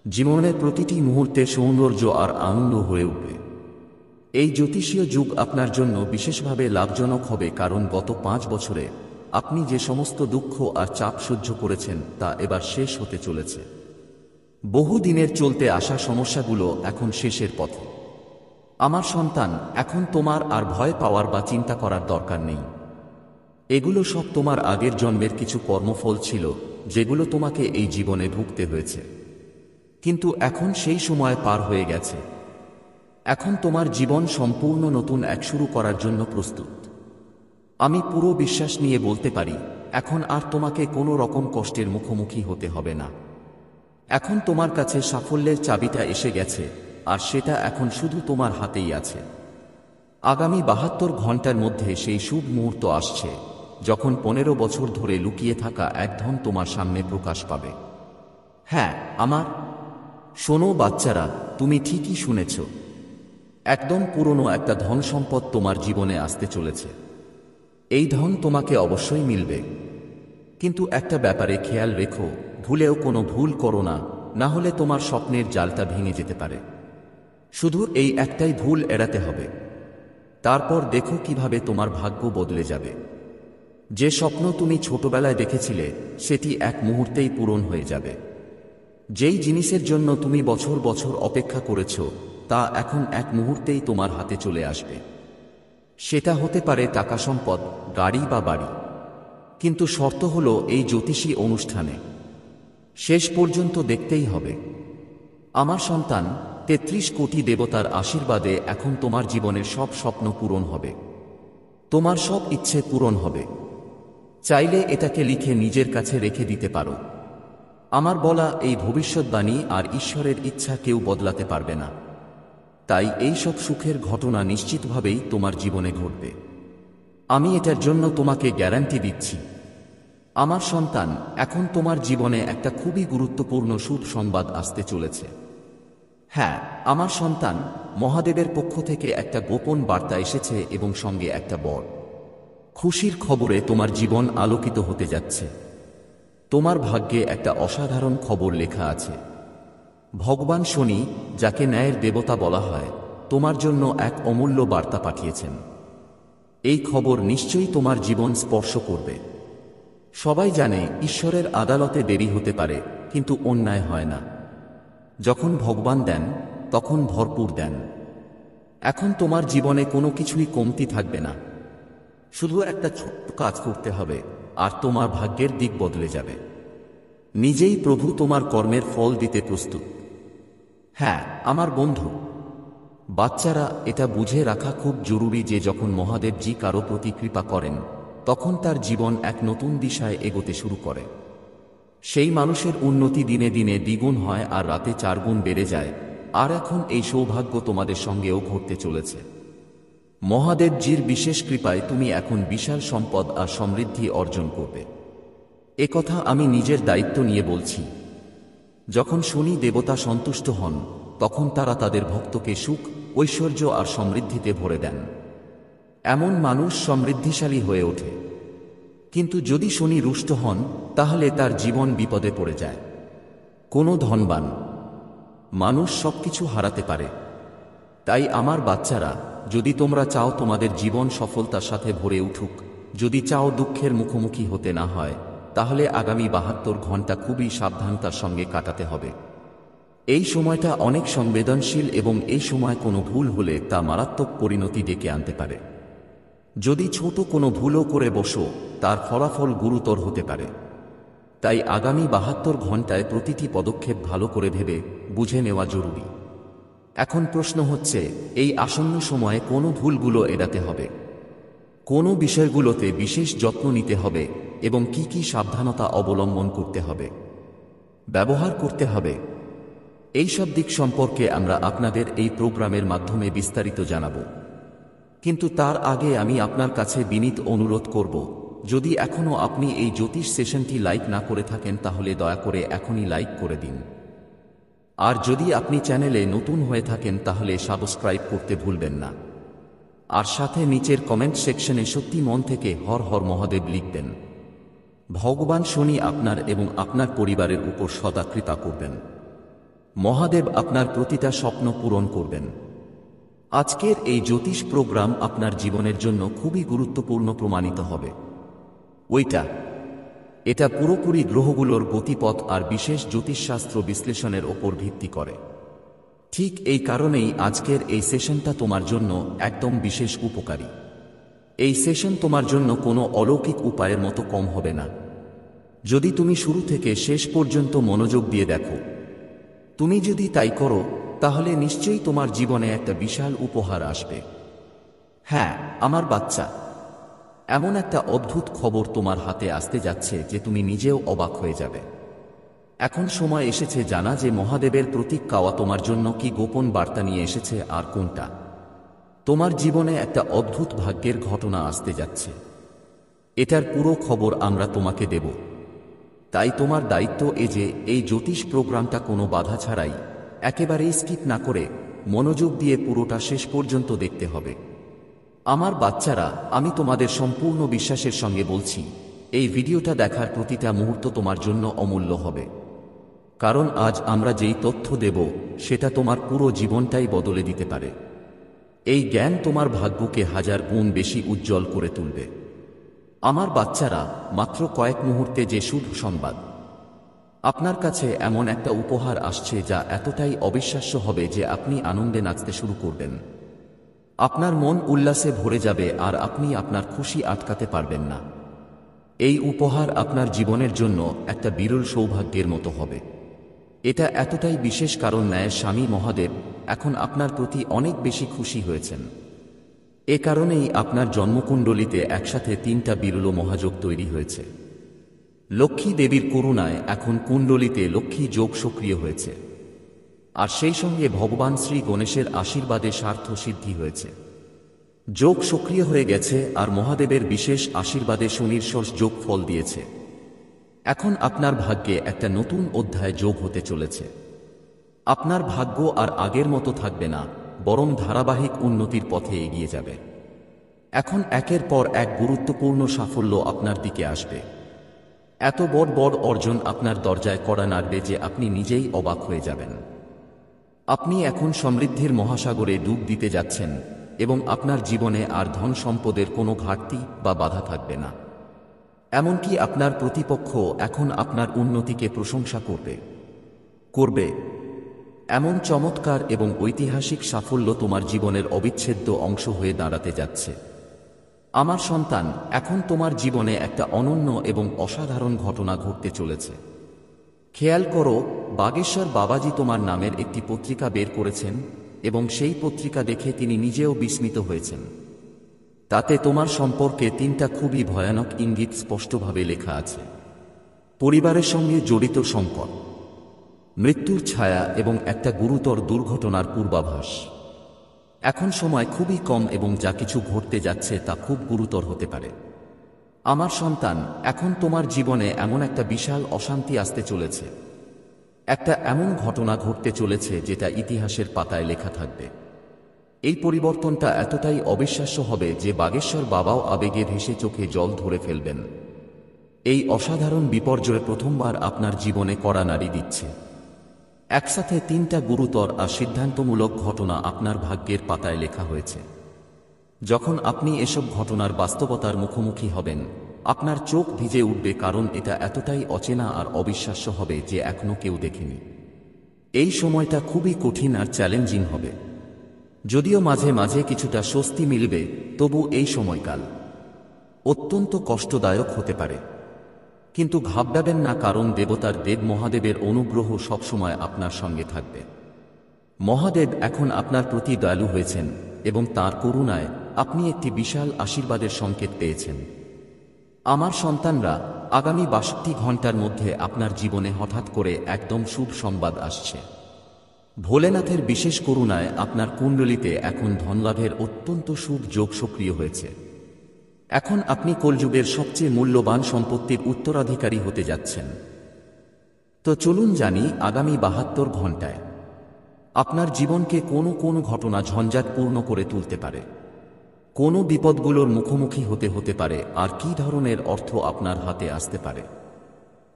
জীবনের প্রতিটি মুহূর্তে সৌন্দর্য আর আনন্দ হয়ে উঠবে। এই জ্যোতিষীয় যুগ আপনার জন্য বিশেষভাবে লাভজনক হবে, কারণ গত 5 বছরে আপনি যে সমস্ত দুঃখ আর চাপ সহ্য করেছেন তা এবার শেষ হতে চলেছে। বহু দিনের চলতে আসা সমস্যাগুলো এখন শেষের পথে। আমার সন্তান, এখন তোমার আর ভয় পাওয়ার বা চিন্তা করার দরকার নেই। এগুলো সব তোমার আগের জন্মের কিছু কর্মফল ছিল, যেগুলো তোমাকে এই জীবনে ভুগতে হয়েছে। কিন্তু এখন সেই সময় পার হয়ে গেছে। এখন তোমার জীবন সম্পূর্ণ নতুন এক শুরু করার জন্য প্রস্তুত। আমি পুরো বিশ্বাস নিয়ে বলতে পারি, এখন আর তোমাকে কোনো রকম কষ্টের মুখোমুখি হতে হবে না। এখন তোমার কাছে সাফল্যের চাবিটা এসে গেছে, আর সেটা এখন শুধু তোমার হাতেই আছে। আগামী 72 ঘন্টার মধ্যে সেই শুভ মুহূর্ত আসছে, যখন 15 বছর ধরে লুকিয়ে থাকা এক ধন তোমার সামনে প্রকাশ পাবে। হ্যাঁ, আমার শোনো বাচ্চারা, তুমি ঠিকই শুনেছ। একদম পুরনো একটা ধন সম্পদ তোমার জীবনে আসতে চলেছে। এই ধন তোমাকে অবশ্যই মিলবে, কিন্তু একটা ব্যাপারে খেয়াল রেখো, ভুলেও কোনো ভুল করো না, না হলে তোমার স্বপ্নের জালটা ভেঙে যেতে পারে। শুধু এই একটাই ভুল এড়াতে হবে। তারপর দেখো কিভাবে তোমার ভাগ্য বদলে যাবে। যে স্বপ্ন তুমি ছোটবেলায় দেখেছিলে সেটি এক মুহূর্তেই পূরণ হয়ে যাবে। যেই জিনিসের জন্য তুমি বছর বছর অপেক্ষা করেছ তা এখন এক মুহূর্তেই তোমার হাতে চলে আসবে। সেটা হতে পারে টাকা, সম্পদ, গাড়ি বা বাড়ি। কিন্তু শর্ত হলো, এই জ্যোতিষী অনুষ্ঠানে শেষ পর্যন্ত দেখতেই হবে। আমার সন্তান, 33 কোটি দেবতার আশীর্বাদে এখন তোমার জীবনের সব স্বপ্ন পূরণ হবে। তোমার সব ইচ্ছে পূরণ হবে। চাইলে এটাকে লিখে নিজের কাছে রেখে দিতে পারো। আমার বলা এই ভবিষ্যৎবাণী আর ঈশ্বরের ইচ্ছা কেউ বদলাতে পারবে না। তাই এই সব সুখের ঘটনা নিশ্চিতভাবেই তোমার জীবনে ঘটবে। আমি এটার জন্য তোমাকে গ্যারান্টি দিচ্ছি। আমার সন্তান, এখন তোমার জীবনে একটা খুবই গুরুত্বপূর্ণ শুভ সংবাদ আসতে চলেছে। হ্যাঁ, আমার সন্তান, মহাদেবের পক্ষ থেকে একটা গোপন বার্তা এসেছে এবং সঙ্গে একটা বড় খুশির খবরে তোমার জীবন আলোকিত হতে যাচ্ছে। তোমার ভাগ্যে একটা অসাধারণ খবর লেখা আছে। ভগবান শনি, যাকে ন্যায়ের দেবতা বলা হয়, তোমার জন্য এক অমূল্য বার্তা পাঠিয়েছেন। এই খবর নিশ্চয়ই তোমার জীবন স্পর্শ করবে। সবাই জানে, ঈশ্বরের আদালতে দেরি হতে পারে, কিন্তু অন্যায় হয় না। যখন ভগবান দেন তখন ভরপুর দেন। এখন তোমার জীবনে কোনো কিছুই কমতি থাকবে না। শুধু একটা ছোট্ট কাজ করতে হবে, আর তোমার ভাগ্যের দিক বদলে যাবে। নিজেই প্রভু তোমার কর্মের ফল দিতে প্রস্তুত। হ্যাঁ, আমার বন্ধু বাচ্চারা, এটা বুঝে রাখা খুব জরুরি যে যখন মহাদেবজি কারো প্রতি কৃপা করেন, তখন তার জীবন এক নতুন দিশায় এগোতে শুরু করে। সেই মানুষের উন্নতি দিনে দিনে দ্বিগুণ হয় আর রাতে 4 গুণ বেড়ে যায়। আর এখন এই সৌভাগ্য তোমাদের সঙ্গেও ঘটতে চলেছে। মহাদেবজির বিশেষ কৃপায় তুমি এখন বিশাল সম্পদ আর সমৃদ্ধি অর্জন করবে। একথা আমি নিজের দায়িত্ব নিয়ে বলছি। যখন শনি দেবতা সন্তুষ্ট হন, তখন তারা তাদের ভক্তকে সুখ, ঐশ্বর্য আর সমৃদ্ধিতে ভরে দেন। এমন মানুষ সমৃদ্ধিশালী হয়ে ওঠে। কিন্তু যদি শনি রুষ্ট হন, তাহলে তার জীবন বিপদে পড়ে যায়। কোনো ধনবান মানুষ সবকিছু হারাতে পারে। তাই আমার বাচ্চারা, যদি তোমরা চাও তোমাদের জীবন সফলতার সাথে ভরে উঠুক, যদি চাও দুঃখের মুখোমুখি হতে না হয়, তাহলে আগামী 72 ঘন্টা খুবই সাবধানতার সঙ্গে কাটাতে হবে। এই সময়টা অনেক সংবেদনশীল এবং এই সময় কোনো ভুল হলে তা মারাত্মক পরিণতি ডেকে আনতে পারে। যদি ছোট কোনো ভুলও করে বসো, তার ফলাফল গুরুতর হতে পারে। তাই আগামী 72 ঘন্টায় প্রতিটি পদক্ষেপ ভালো করে ভেবে বুঝে নেওয়া জরুরি। এখন প্রশ্ন হচ্ছে, এই আসন্ন সময়ে কোন ভুলগুলো এড়াতে হবে? কোনো বিষয়গুলোতে বিশেষ যত্ন নিতে হবে এবং কি কি সাবধানতা অবলম্বন করতে হবে, ব্যবহার করতে হবে, এইসব দিক সম্পর্কে আমরা আপনাদের এই প্রোগ্রামের মাধ্যমে বিস্তারিত জানাব। কিন্তু তার আগে আমি আপনার কাছে বিনীত অনুরোধ করব, যদি এখনও আপনি এই জ্যোতিষ সেশনটি লাইক না করে থাকেন তাহলে দয়া করে এখনই লাইক করে দিন। আর যদি আপনি চ্যানেলে নতুন হয়ে থাকেন তাহলে সাবস্ক্রাইব করতে ভুলবেন না। আর সাথে নিচের কমেন্ট সেকশনে সত্যি মন থেকে হর হর মহাদেব লিখবেন। ভগবান শনি আপনার এবং আপনার পরিবারের উপর সদা কৃপা করবেন। মহাদেব আপনার প্রতিটা স্বপ্ন পূরণ করবেন। আজকের এই জ্যোতিষ প্রোগ্রাম আপনার জীবনের জন্য খুবই গুরুত্বপূর্ণ প্রমাণিত হবে। এটা পুরোপুরি গ্রহগুলোর গতিপথ আর বিশেষ জ্যোতিষশাস্ত্র বিশ্লেষণের ওপর ভিত্তি করে। ঠিক এই কারণেই আজকের এই সেশনটা তোমার জন্য একদম বিশেষ উপকারী। এই সেশন তোমার জন্য কোনো অলৌকিক উপায়ের মতো কম হবে না। যদি তুমি শুরু থেকে শেষ পর্যন্ত মনোযোগ দিয়ে দেখো, তুমি যদি তাই করো তাহলে নিশ্চয়ই তোমার জীবনে একটা বিশাল উপহার আসবে। হ্যাঁ আমার বাচ্চা, এমন একটা অদ্ভুত খবর তোমার হাতে আসতে যাচ্ছে যে তুমি নিজেও অবাক হয়ে যাবে। এখন সময় এসেছে জানা যে মহাদেবের প্রতীক কাওয়া তোমার জন্য কি গোপন বার্তা নিয়ে এসেছে আর কোনটা তোমার জীবনে একটা অদ্ভুত ভাগ্যের ঘটনা আসতে যাচ্ছে। এটার পুরো খবর আমরা তোমাকে দেব। তাই তোমার দায়িত্ব যে এই জ্যোতিষ প্রোগ্রামটা কোনো বাধা ছাড়াই একেবারেই স্কিপ না করে মনোযোগ দিয়ে পুরোটা শেষ পর্যন্ত দেখতে হবে। আমার বাচ্চারা, আমি তোমাদের সম্পূর্ণ বিশ্বাসের সঙ্গে বলছি, এই ভিডিওটা দেখার প্রতিটা মুহূর্ত তোমার জন্য অমূল্য হবে। কারণ আজ আমরা যেই তথ্য দেব সেটা তোমার পুরো জীবনটাই বদলে দিতে পারে। এই জ্ঞান তোমার ভাগ্যকে হাজার গুণ বেশি উজ্জ্বল করে তুলবে। আমার বাচ্চারা, মাত্র কয়েক মুহূর্তে যে শুভ সংবাদ, আপনার কাছে এমন একটা উপহার আসছে যা এতটাই অবিশ্বাস্য হবে যে আপনি আনন্দে নাচতে শুরু করবেন। আপনার মন উল্লাসে ভরে যাবে আর আপনি আপনার খুশি আটকাতে পারবেন না। এই উপহার আপনার জীবনের জন্য একটা বিরল সৌভাগ্যের মতো হবে। এটা এতটাই বিশেষ কারণ ন্যায়ের স্বামী মহাদেব এখন আপনার প্রতি অনেক বেশি খুশি হয়েছেন। এ কারণেই আপনার জন্মকুণ্ডলিতে একসাথে 3টা বিরল মহাযোগ তৈরি হয়েছে। লক্ষ্মী দেবীর করুণায় এখন কুণ্ডলিতে লক্ষ্মী যোগ সক্রিয় হয়েছে, আর সেই সঙ্গে ভগবান শ্রী গণেশের আশীর্বাদে স্বার্থ সিদ্ধি হয়েছে। যোগ সক্রিয় হয়ে গেছে আর মহাদেবের বিশেষ আশীর্বাদে শনির ষষ্ঠ যোগ ফল দিয়েছে। এখন আপনার ভাগ্যে একটা নতুন অধ্যায় যোগ হতে চলেছে। আপনার ভাগ্য আর আগের মতো থাকবে না, বরং ধারাবাহিক উন্নতির পথে এগিয়ে যাবে। এখন একের পর এক গুরুত্বপূর্ণ সাফল্য আপনার দিকে আসবে। এত বড় বড় অর্জন আপনার দরজায় কড়া নাড়বে যে আপনি নিজেই অবাক হয়ে যাবেন। আপনি এখন সমৃদ্ধির মহাসাগরে ডুব দিতে যাচ্ছেন এবং আপনার জীবনে আর ধন সম্পদের কোনো ঘাটতি বা বাধা থাকবে না। এমনকি আপনার প্রতিপক্ষ এখন আপনার উন্নতিকে প্রশংসা করবে। এমন চমৎকার এবং ঐতিহাসিক সাফল্য তোমার জীবনের অবিচ্ছেদ্য অংশ হয়ে দাঁড়াতে যাচ্ছে। আমার সন্তান, এখন তোমার জীবনে একটা অনন্য এবং অসাধারণ ঘটনা ঘটতে চলেছে। খেয়াল করো, বাগেশ্বর বাবাজি তোমার নামের একটি পত্রিকা বের করেছেন এবং সেই পত্রিকা দেখে তিনি নিজেও বিস্মিত হয়েছেন। তাতে তোমার সম্পর্কে 3টা খুবই ভয়ানক ইঙ্গিত স্পষ্টভাবে লেখা আছে। পরিবারের সঙ্গে জড়িত সংকট, মৃত্যুর ছায়া এবং একটা গুরুতর দুর্ঘটনার পূর্বাভাস। এখন সময় খুবই কম এবং যা কিছু ঘটতে যাচ্ছে তা খুব গুরুতর হতে পারে। আমার সন্তান, এখন তোমার জীবনে এমন একটা বিশাল অশান্তি আসতে চলেছে। একটা এমন ঘটনা ঘটতে চলেছে যেটা ইতিহাসের পাতায় লেখা থাকবে। এই পরিবর্তনটা এতটাই অবিশ্বাস্য হবে যে বাগেশ্বর বাবাও আবেগে ভেসে চোখে জল ধরে ফেলবেন। এই অসাধারণ বিপর্যয় প্রথমবার আপনার জীবনে কড়া নাড়ি দিচ্ছে। একসাথে 3টা গুরুতর আর সিদ্ধান্তমূলক ঘটনা আপনার ভাগ্যের পাতায় লেখা হয়েছে। যখন আপনি এসব ঘটনার বাস্তবতার মুখোমুখি হবেন, আপনার চোখ ভিজে উঠবে, কারণ এটা এতটাই অচেনা আর অবিশ্বাস্য হবে যে এখনো কেউ দেখেনি। এই সময়টা খুবই কঠিন আর চ্যালেঞ্জিং হবে। যদিও মাঝে মাঝে কিছুটা স্বস্তি মিলবে, তবু এই সময়কাল অত্যন্ত কষ্টদায়ক হতে পারে। কিন্তু ঘাবড়াবেন না, কারণ দেবতার দেব মহাদেবের অনুগ্রহ সবসময় আপনার সঙ্গে থাকবে। মহাদেব এখন আপনার প্রতি দয়ালু হয়েছেন এবং তাঁর করুণায় আপনি একটি বিশাল আশীর্বাদের সংকেত পেয়েছেন। আমার সন্তানরা, আগামী ৬২ ঘন্টার মধ্যে আপনার জীবনে হঠাৎ করে একদম শুভ সংবাদ আসছে। ভোলেনাথের বিশেষ করুণায় আপনার কুণ্ডলিতে এখন ধনলাভের অত্যন্ত শুভ যোগ সক্রিয় হয়েছে। এখন আপনি কলযুগের সবচেয়ে মূল্যবান সম্পত্তির উত্তরাধিকারী হতে যাচ্ছেন। তো চলুন জানি আগামী ৭২ ঘন্টায় আপনার জীবনকে কোনো ঘটনা ঝঞ্ঝাটপূর্ণ করে তুলতে পারে, কোনো বিপদগুলোর মুখোমুখি হতে পারে, আর কী ধরনের অর্থ আপনার হাতে আসতে পারে।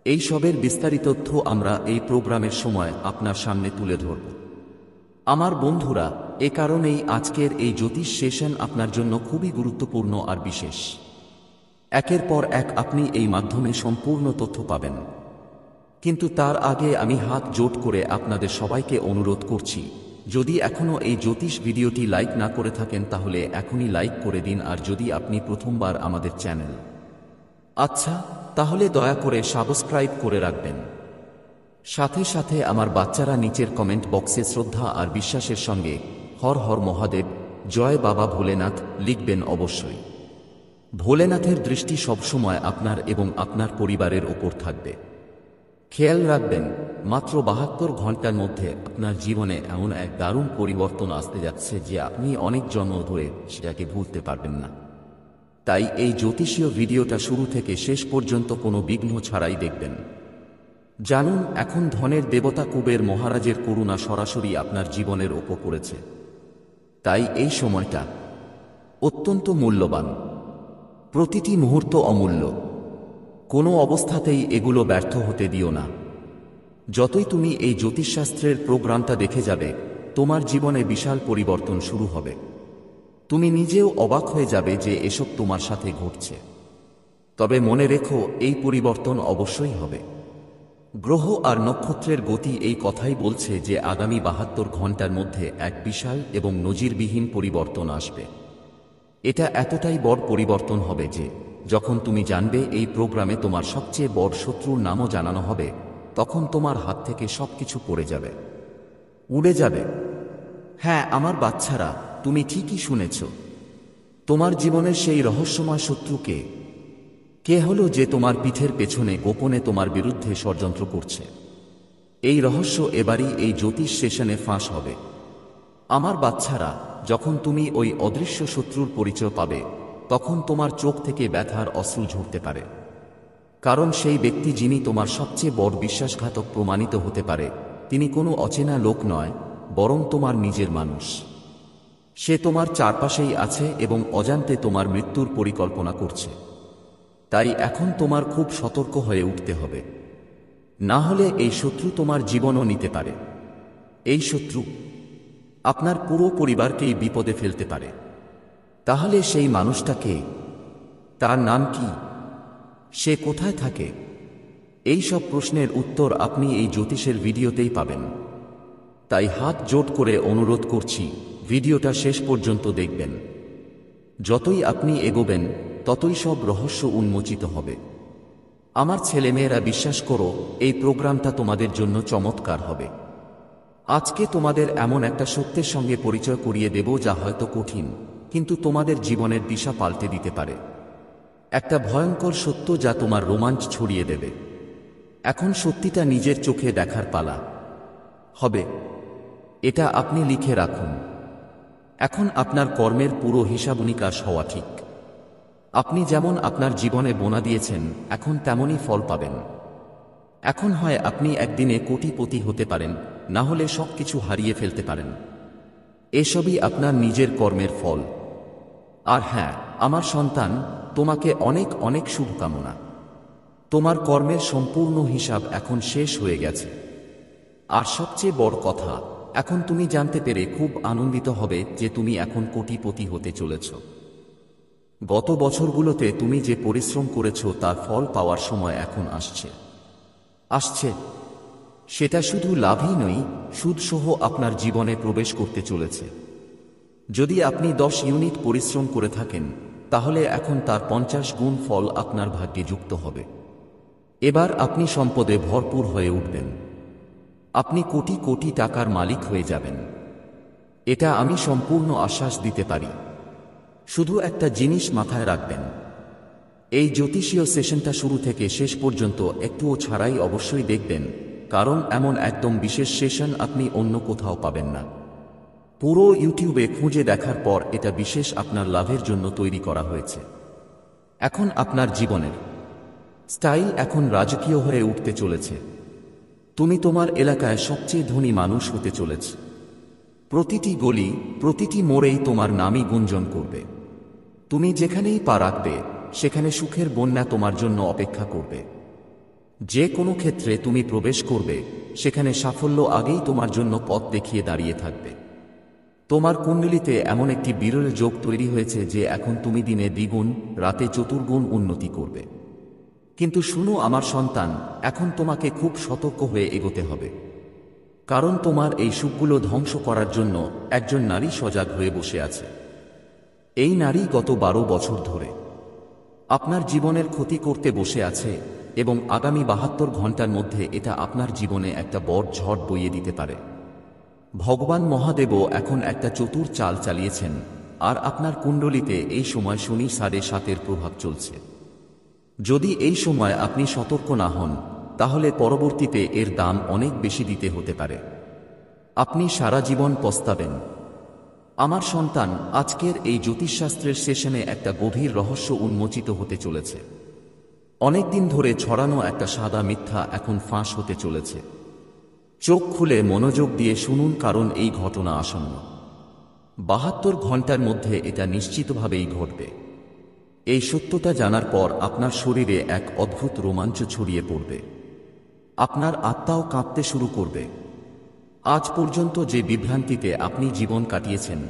এই সবের বিস্তারিত তথ্য আমরা এই প্রোগ্রামের সময় আপনার সামনে তুলে ধরব। আমার বন্ধুরা, এ কারণেই আজকের এই জ্যোতিষ সেশন আপনার জন্য খুবই গুরুত্বপূর্ণ আর বিশেষ। একের পর এক আপনি এই মাধ্যমে সম্পূর্ণ তথ্য পাবেন। কিন্তু তার আগে আমি হাত জোট করে আপনাদের সবাইকে অনুরোধ করছি, যদি এখনও এই জ্যোতিষ ভিডিওটি লাইক না করে থাকেন তাহলে এখনই লাইক করে দিন, আর যদি আপনি প্রথমবার আমাদের চ্যানেল তাহলে দয়া করে সাবস্ক্রাইব করে রাখবেন। সাথে সাথে আমার বাচ্চারা নিচের কমেন্ট বক্সে শ্রদ্ধা আর বিশ্বাসের সঙ্গে হর হর মহাদেব, জয় বাবা ভোলেনাথ লিখবেন অবশ্যই। ভোলেনাথের দৃষ্টি সবসময় আপনার এবং আপনার পরিবারের ওপর থাকবে। খেয়াল রাখবেন, মাত্র ৭২ ঘন্টার মধ্যে আপনার জীবনে এমন এক দারুণ পরিবর্তন আসতে যাচ্ছে যে আপনি অনেক জন্ম ধরে সেটাকে ভুলতে পারবেন না। তাই এই জ্যোতিষীয় ভিডিওটা শুরু থেকে শেষ পর্যন্ত কোনো বিঘ্ন ছাড়াই দেখবেন। জানুন, এখন ধনের দেবতা কুবের মহারাজের করুণা সরাসরি আপনার জীবনের ওপর পড়েছে। তাই এই সময়টা অত্যন্ত মূল্যবান। প্রতিটি মুহূর্ত অমূল্য। কোনো অবস্থাতেই এগুলো ব্যর্থ হতে দিও না। যতই তুমি এই জ্যোতিষশাস্ত্রের প্রোগ্রামটা দেখে যাবে, তোমার জীবনে বিশাল পরিবর্তন শুরু হবে। তুমি নিজেও অবাক হয়ে যাবে যে এসব তোমার সাথে ঘটছে। তবে মনে রেখো, এই পরিবর্তন অবশ্যই হবে। গ্রহ আর নক্ষত্রের গতি এই কথাই বলছে যে আগামী ৭২ ঘন্টার মধ্যে এক বিশাল এবং নজিরবিহীন পরিবর্তন আসবে। এটা এতটাই বড় পরিবর্তন হবে যে যখন তুমি জানবে এই প্রোগ্রামে তোমার সবচেয়ে বড় শত্রুর নামও জানানো হবে, তখন তোমার হাত থেকে সবকিছু পড়ে যাবে, উড়ে যাবে। হ্যাঁ আমার বাচ্চারা, তুমি ঠিকই শুনেছ। তোমার জীবনের সেই রহস্যময় শত্রুকে কে হলো যে তোমার পিঠের পেছনে গোপনে তোমার বিরুদ্ধে ষড়যন্ত্র করছে? এই রহস্য এবারই এই জ্যোতিষ সেশনে ফাঁস হবে। আমার বাচ্চারা, যখন তুমি ওই অদৃশ্য শত্রুর পরিচয় পাবে, তখন তোমার চোখ থেকে ব্যথার অশ্রু ঝরতে পারে। কারণ সেই ব্যক্তি যিনি তোমার সবচেয়ে বড় বিশ্বাসঘাতক প্রমাণিত হতে পারে, তিনি কোনো অচেনা লোক নয়, বরং তোমার নিজের মানুষ। সে তোমার চারপাশেই আছে এবং অজান্তে তোমার মৃত্যুর পরিকল্পনা করছে। তাই এখন তোমার খুব সতর্ক হয়ে উঠতে হবে, না হলে এই শত্রু তোমার জীবনও নিতে পারে। এই শত্রু আপনার পুরো পরিবারকেই বিপদে ফেলতে পারে। তাহলে সেই মানুষটা কে? তার নাম কি? সে কোথায় থাকে? এই সব প্রশ্নের উত্তর আপনি এই জ্যোতিষের ভিডিওতেই পাবেন। তাই হাত জোট করে অনুরোধ করছি, ভিডিওটা শেষ পর্যন্ত দেখবেন। যতই আপনি এগোবেন, ততই সব রহস্য উন্মোচিত হবে। আমার ছেলেমেয়েরা, বিশ্বাস করো, এই প্রোগ্রামটা তোমাদের জন্য চমৎকার হবে। আজকে তোমাদের এমন একটা সত্যের সঙ্গে পরিচয় করিয়ে দেব যা হয়তো কঠিন, কিন্তু তোমাদের জীবনের দিশা পাল্টে দিতে পারে। একটা ভয়ঙ্কর সত্য যা তোমার রোমাঞ্চ ছড়িয়ে দেবে। এখন সত্যিটা নিজের চোখে দেখার পালা হবে। এটা আপনি লিখে রাখুন। এখন আপনার কর্মের পুরো হিসাব নিকাশ হওয়া ঠিক। আপনি যেমন আপনার জীবনে বোনা দিয়েছেন, এখন তেমনই ফল পাবেন। এখন হয় আপনি একদিনে কোটিপতি হতে পারেন, না হলে সবকিছু হারিয়ে ফেলতে পারেন। এসবই আপনার নিজের কর্মের ফল। আর হ্যাঁ আমার সন্তান, তোমাকে অনেক অনেক শুভকামনা। তোমার কর্মের সম্পূর্ণ হিসাব এখন শেষ হয়ে গেছে। আর সবচেয়ে বড় কথা, এখন তুমি জানতে পেরে খুব আনন্দিত হবে যে তুমি এখন কোটিপতি হতে চলেছ। গত বছরগুলোতে তুমি যে পরিশ্রম করেছ তার ফল পাওয়ার সময় এখন আসছে। সেটা শুধু লাভই নয়, সুদসহ আপনার জীবনে প্রবেশ করতে চলেছে। যদি আপনি 10 ইউনিট পরিশ্রম করে থাকেন, তাহলে এখন তার 50 গুণ ফল আপনার ভাগ্যে যুক্ত হবে। এবার আপনি সম্পদে ভরপুর হয়ে উঠবেন। আপনি কোটি কোটি টাকার মালিক হয়ে যাবেন। এটা আমি সম্পূর্ণ আশ্বাস দিতে পারি। শুধু একটা জিনিস মাথায় রাখবেন, এই জ্যোতিষীয় সেশনটা শুরু থেকে শেষ পর্যন্ত একটুও ছাড়াই অবশ্যই দেখবেন, কারণ এমন একদম বিশেষ সেশন আপনি অন্য কোথাও পাবেন না। পুরো ইউটিউবে খুঁজে দেখার পর এটা বিশেষ আপনার লাভের জন্য তৈরি করা হয়েছে। এখন আপনার জীবনের স্টাইল এখন রাজকীয় হয়ে উঠতে চলেছে। তুমি তোমার এলাকায় সবচেয়ে ধনী মানুষ হতে চলেছ। প্রতিটি গলি, প্রতিটি মোড়েই তোমার নামই গুঞ্জন করবে। তুমি যেখানেই পা রাখবে সেখানে সুখের বন্যা তোমার জন্য অপেক্ষা করবে। যে কোনো ক্ষেত্রে তুমি প্রবেশ করবে সেখানে সাফল্য আগেই তোমার জন্য পথ দেখিয়ে দাঁড়িয়ে থাকবে। তোমার কুণ্ডলিতে এমন একটি বিরল যোগ তৈরি হয়েছে যে এখন তুমি দিনে দ্বিগুণ, রাতে চতুর্গুণ উন্নতি করবে। কিন্তু শুনো আমার সন্তান, এখন তোমাকে খুব সতর্ক হয়ে এগোতে হবে, কারণ তোমার এই সুখগুলো ধ্বংস করার জন্য একজন নারী সজাগ হয়ে বসে আছে। এই নারী গত 12 বছর ধরে আপনার জীবনের ক্ষতি করতে বসে আছে এবং আগামী 72 ঘন্টার মধ্যে এটা আপনার জীবনে একটা বড় ঝড় বইয়ে দিতে পারে। ভগবান মহাদেবও এখন একটা চতুর চাল চালিয়েছেন, আর আপনার কুণ্ডলিতে এই সময় শনি 7.5-এর প্রভাব চলছে। যদি এই সময় আপনি সতর্ক না হন তাহলে পরবর্তীতে এর দাম অনেক বেশি দিতে হতে পারে। আপনি সারা জীবন পস্তাবেন। আমার সন্তান, আজকের এই জ্যোতিষশাস্ত্রের সেশনে একটা গভীর রহস্য উন্মোচিত হতে চলেছে। অনেকদিন ধরে ছড়ানো একটা সাদা মিথ্যা এখন ফাঁস হতে চলেছে। চোখ খুলে মনোযোগ দিয়ে শুনুন, কারণ এই ঘটনা আসন্ন। 72 ঘন্টার মধ্যে এটা নিশ্চিতভাবেই ঘটবে। এই সত্যটা জানার পর আপনার শরীরে এক অদ্ভুত রোমাঞ্চ ছড়িয়ে পড়বে। আপনার আত্মাও কাঁপতে শুরু করবে। আজ পর্যন্ত যে বিভ্রান্তিতে আপনি জীবন কাটিয়েছেন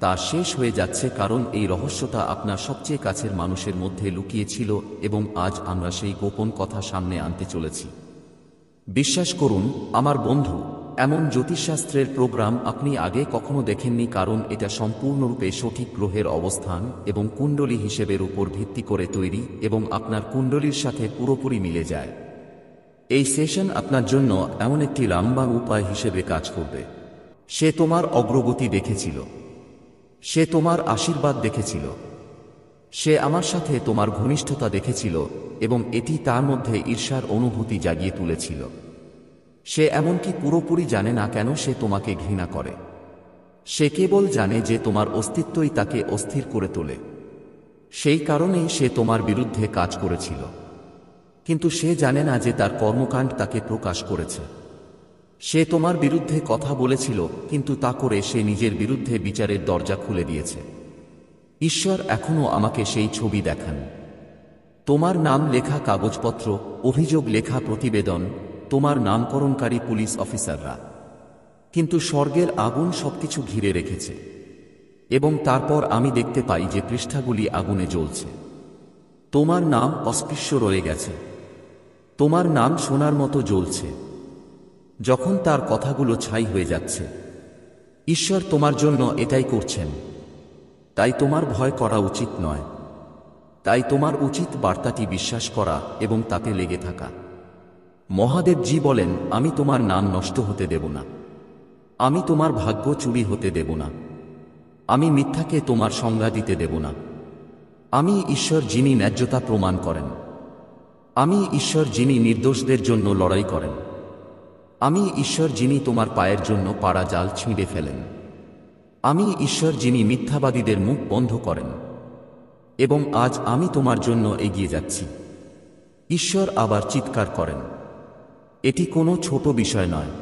তা শেষ হয়ে যাচ্ছে, কারণ এই রহস্যটা আপনার সবচেয়ে কাছের মানুষের মধ্যে লুকিয়ে ছিল এবং আজ আমরা সেই গোপন কথা সামনে আনতে চলেছি। বিশ্বাস করুন আমার বন্ধু, এমন জ্যোতিষশাস্ত্রের প্রোগ্রাম আপনি আগে কখনো দেখেননি, কারণ এটা সম্পূর্ণরূপে সঠিক গ্রহের অবস্থান এবং কুণ্ডলী হিসেবের উপর ভিত্তি করে তৈরি এবং আপনার কুণ্ডলীর সাথে পুরোপুরি মিলে যায়। এই সেশন আপনার জন্য এমন একটি রামবাণ উপায় হিসেবে কাজ করবে। সে তোমার অগ্রগতি দেখেছিল, সে তোমার আশীর্বাদ দেখেছিল, সে আমার সাথে তোমার ঘনিষ্ঠতা দেখেছিল এবং এটি তার মধ্যে ঈর্ষার অনুভূতি জাগিয়ে তুলেছিল। সে এমনকি পুরোপুরি জানে না কেন সে তোমাকে ঘৃণা করে। সে কেবল জানে যে তোমার অস্তিত্বই তাকে অস্থির করে তোলে। সেই কারণেই সে তোমার বিরুদ্ধে কাজ করেছিল, কিন্তু সে জানে না যে তার কর্মকাণ্ড তাকে প্রকাশ করেছে। সে তোমার বিরুদ্ধে কথা বলেছিল, কিন্তু তা করে সে নিজের বিরুদ্ধে বিচারের দরজা খুলে দিয়েছে। ঈশ্বর এখনও আমাকে সেই ছবি দেখান। তোমার নাম লেখা কাগজপত্র, অভিযোগ লেখা প্রতিবেদন, তোমার নামকরণকারী পুলিশ অফিসাররা। কিন্তু স্বর্গের আগুন সবকিছু ঘিরে রেখেছে এবং তারপর আমি দেখতে পাই যে পৃষ্ঠাগুলি আগুনে জ্বলছে। তোমার নাম অস্পৃশ্য রয়ে গেছে। তোমার নাম সোনার মতো জ্বলছে। যখন তার কথাগুলো ছাই হয়ে যাচ্ছে, ঈশ্বর তোমার জন্য এটাই করছেন। তাই তোমার ভয় করা উচিত নয়। তাই তোমার উচিত বার্তাটি বিশ্বাস করা এবং তাতে লেগে থাকা। মহাদেবজি বলেন, আমি তোমার নাম নষ্ট হতে দেব না। আমি তোমার ভাগ্য চুরি হতে দেব না। আমি মিথ্যাকে তোমার সংজ্ঞা দিতে দেব না। আমি ঈশ্বর যিনি ন্যায্যতা প্রমাণ করেন। আমি ঈশ্বর যিনি নির্দোষদের জন্য লড়াই করেন। আমি ঈশ্বর যিনি তোমার পায়ের জন্য পাড়া জাল ছিঁড়ে ফেলেন। আমি ঈশ্বর যিনি মিথ্যাবাদীদের মুখ বন্ধ করেন। এবং আজ আমি তোমার জন্য এগিয়ে যাচ্ছি। ঈশ্বর আবার চিৎকার করেন। এটি কোনো ছোট বিষয় নয়।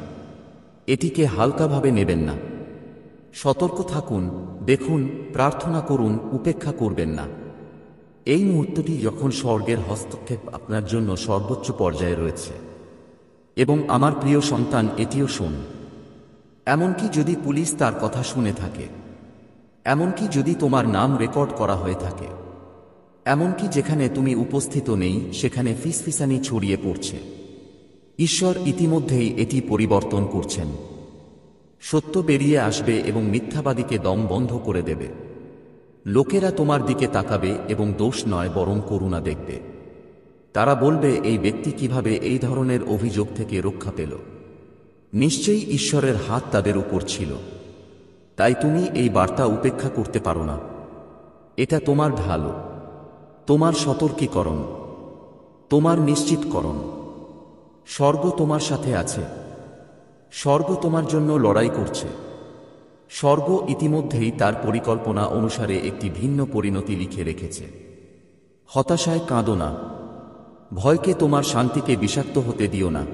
এটিকে হালকাভাবে নেবেন না। সতর্ক থাকুন, দেখুন, প্রার্থনা করুন, উপেক্ষা করবেন না। এই মুহূর্তটি যখন স্বর্গের হস্তক্ষেপ আপনার জন্য সর্বোচ্চ পর্যায়ে রয়েছে। এবং আমার প্রিয় সন্তান, এটিও শোন। এমনকি যদি পুলিশ তার কথা শুনে থাকে, এমনকি যদি তোমার নাম রেকর্ড করা হয়ে থাকে, এমনকি যেখানে তুমি উপস্থিত নেই সেখানে ফিসফিসানি ছড়িয়ে পড়ছে, ঈশ্বর ইতিমধ্যেই এটি পরিবর্তন করছেন। সত্য বেরিয়ে আসবে এবং মিথ্যাবাদীকে দম বন্ধ করে দেবে। লোকেরা তোমার দিকে তাকাবে এবং দোষ নয় বরং করুণা দেখবে। তারা বলবে, এই ব্যক্তি কিভাবে এই ধরনের অভিযোগ থেকে রক্ষা পেল? নিশ্চয়ই ঈশ্বরের হাত তাদের উপর ছিল। তাই তুমি এই বার্তা উপেক্ষা করতে পারো না। এটা তোমার ভালো, তোমার সতর্কীকরণ, তোমার নিশ্চিতকরণ। স্বর্গ তোমার সাথে আছে। স্বর্গ তোমার জন্য লড়াই করছে। স্বর্গ ইতিমধ্যেই তার পরিকল্পনা অনুসারে একটি ভিন্ন পরিণতি লিখে রেখেছে। হতাশায় কাঁদো না। ভয়কে তোমার শান্তিকে বিষাক্ত হতে দিও না,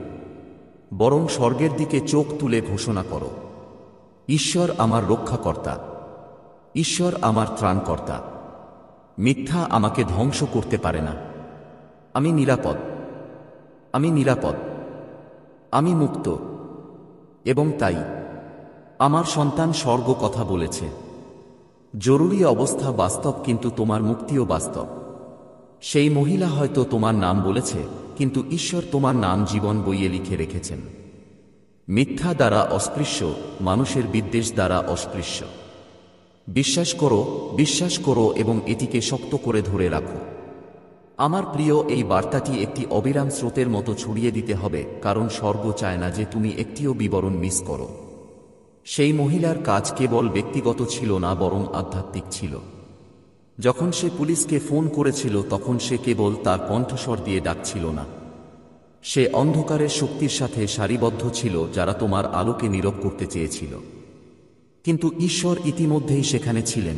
বরং স্বর্গের দিকে চোখ তুলে ঘোষণা করো, ঈশ্বর আমার রক্ষাকর্তা, ঈশ্বর আমার ত্রাণকর্তা। মিথ্যা আমাকে ধ্বংস করতে পারে না। আমি নিরাপদ, আমি নিরাপদ, আমি মুক্ত। এবং তাই আমার সন্তান স্বর্গ কথা বলেছে। জরুরি অবস্থা বাস্তব, কিন্তু তোমার মুক্তিও বাস্তব। সেই মহিলা হয়তো তোমার নাম বলেছে, কিন্তু ঈশ্বর তোমার নাম জীবন বইয়ে লিখে রেখেছেন। মিথ্যা দ্বারা অস্পৃশ্য, মানুষের বিদ্বেষ দ্বারা অস্পৃশ্য। বিশ্বাস করো, বিশ্বাস করো এবং এটিকে শক্ত করে ধরে রাখো। আমার প্রিয়, এই বার্তাটি একটি অবিরাম স্রোতের মতো ছড়িয়ে দিতে হবে, কারণ স্বর্গ চায় না যে তুমি একটিও বিবরণ মিস করো। সেই মহিলার কাজ কেবল ব্যক্তিগত ছিল না, বরং আধ্যাত্মিক ছিল। যখন সে পুলিশকে ফোন করেছিল, তখন সে কেবল তার কণ্ঠস্বর দিয়ে ডাকছিল না। সে অন্ধকারের শক্তির সাথে সারিবদ্ধ ছিল, যারা তোমার আলোকে নীরব করতে চেয়েছিল। কিন্তু ঈশ্বর ইতিমধ্যেই সেখানে ছিলেন।